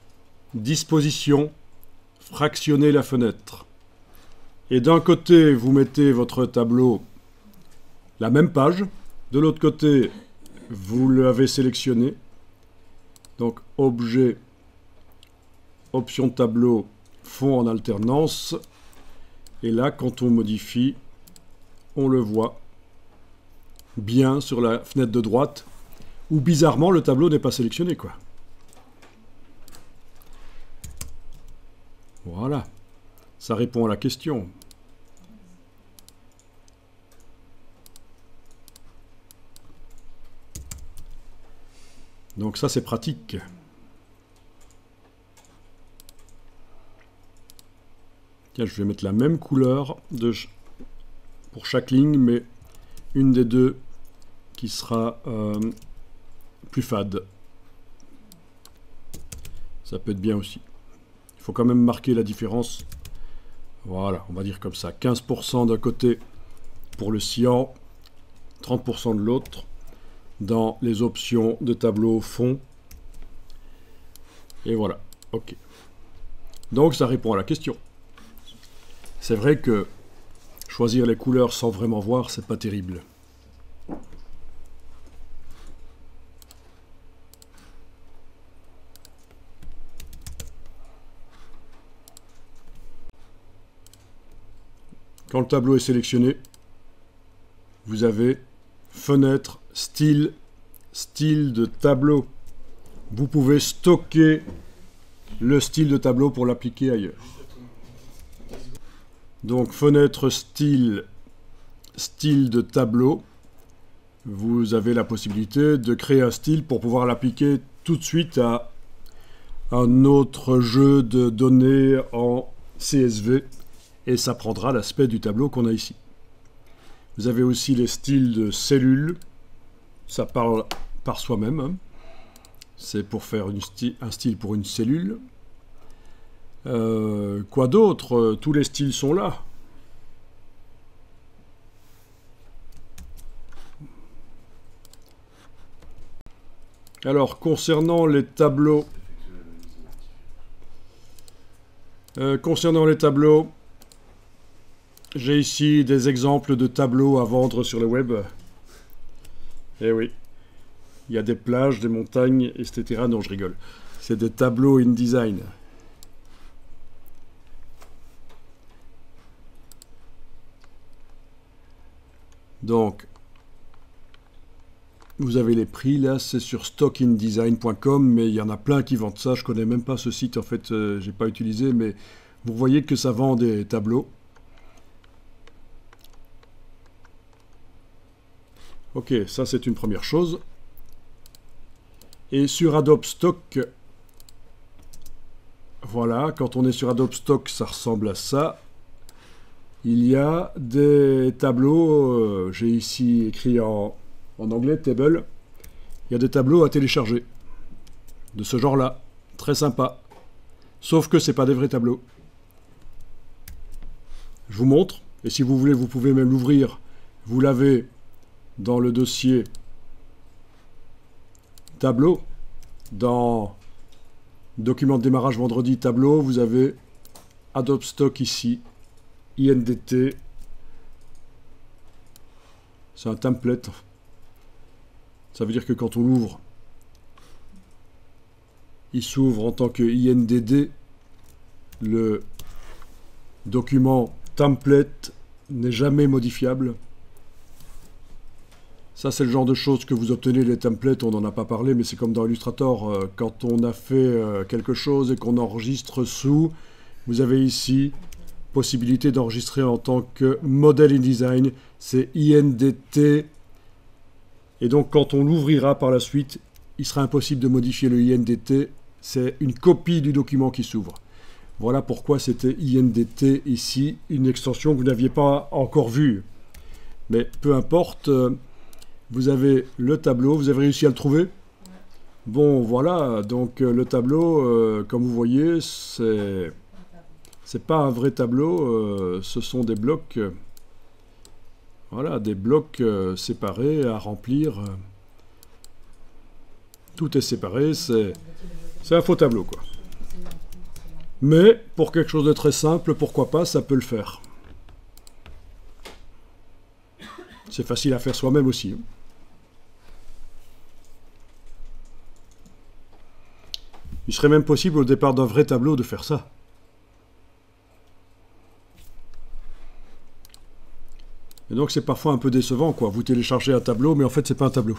disposition, fractionner la fenêtre. Et d'un côté, vous mettez votre tableau, la même page. De l'autre côté, vous l'avez sélectionné. Donc, objet, option tableau, fond en alternance. Et là, quand on modifie, on le voit bien sur la fenêtre de droite, où bizarrement le tableau n'est pas sélectionné, quoi. Voilà, ça répond à la question. Donc ça, c'est pratique. Tiens, je vais mettre la même couleur pour chaque ligne, mais une des deux qui sera plus fade. Ça peut être bien aussi. Il faut quand même marquer la différence. Voilà, on va dire comme ça. 15% d'un côté pour le cyan, 30% de l'autre. Dans les options de tableau fond. Et voilà, ok. Donc ça répond à la question. C'est vrai que choisir les couleurs sans vraiment voir, c'est pas terrible. Quand le tableau est sélectionné, vous avez fenêtre, style de tableau. Vous pouvez stocker le style de tableau pour l'appliquer ailleurs. Donc fenêtre, style de tableau. Vous avez la possibilité de créer un style pour pouvoir l'appliquer tout de suite à un autre jeu de données en CSV. Et ça prendra l'aspect du tableau qu'on a ici. Vous avez aussi les styles de cellules. Ça parle par soi-même. Hein. C'est pour faire un style pour une cellule. Quoi d'autre? Tous les styles sont là. Alors, concernant les tableaux... j'ai ici des exemples de tableaux à vendre sur le web. Eh oui, il y a des plages, des montagnes, etc. Non, je rigole. C'est des tableaux InDesign. Donc, vous avez les prix, là, c'est sur stockindesign.com, mais il y en a plein qui vendent ça. Je connais même pas ce site, en fait, j'ai pas utilisé, mais vous voyez que ça vend des tableaux. Ok, ça c'est une première chose. Et sur Adobe Stock, voilà, quand on est sur Adobe Stock, ça ressemble à ça. Il y a des tableaux, j'ai ici écrit en anglais, table. Il y a des tableaux à télécharger, de ce genre-là, très sympa. Sauf que ce n'est pas des vrais tableaux. Je vous montre, et si vous voulez, vous pouvez même l'ouvrir. Vous l'avez dans le dossier tableau, dans document de démarrage vendredi tableau, vous avez Adobe Stock ici, INDT, c'est un template. Ça veut dire que quand on l'ouvre, il s'ouvre en tant que INDD. Le document template n'est jamais modifiable. Ça, c'est le genre de choses que vous obtenez, les templates, on n'en a pas parlé, mais c'est comme dans Illustrator, quand on a fait quelque chose et qu'on enregistre sous, vous avez ici possibilité d'enregistrer en tant que modèle InDesign, c'est INDT, et donc quand on l'ouvrira par la suite, il sera impossible de modifier le INDT, c'est une copie du document qui s'ouvre. Voilà pourquoi c'était INDT ici, une extension que vous n'aviez pas encore vue. Mais peu importe... vous avez le tableau, vous avez réussi à le trouver? Bon, voilà, donc le tableau, comme vous voyez, c'est pas un vrai tableau, ce sont des blocs, voilà, des blocs séparés à remplir. Tout est séparé, c'est un faux tableau, quoi. Mais, pour quelque chose de très simple, pourquoi pas, ça peut le faire. C'est facile à faire soi-même aussi. Hein. Il serait même possible au départ d'un vrai tableau de faire ça. Et donc c'est parfois un peu décevant, quoi. Vous téléchargez un tableau, mais en fait c'est pas un tableau.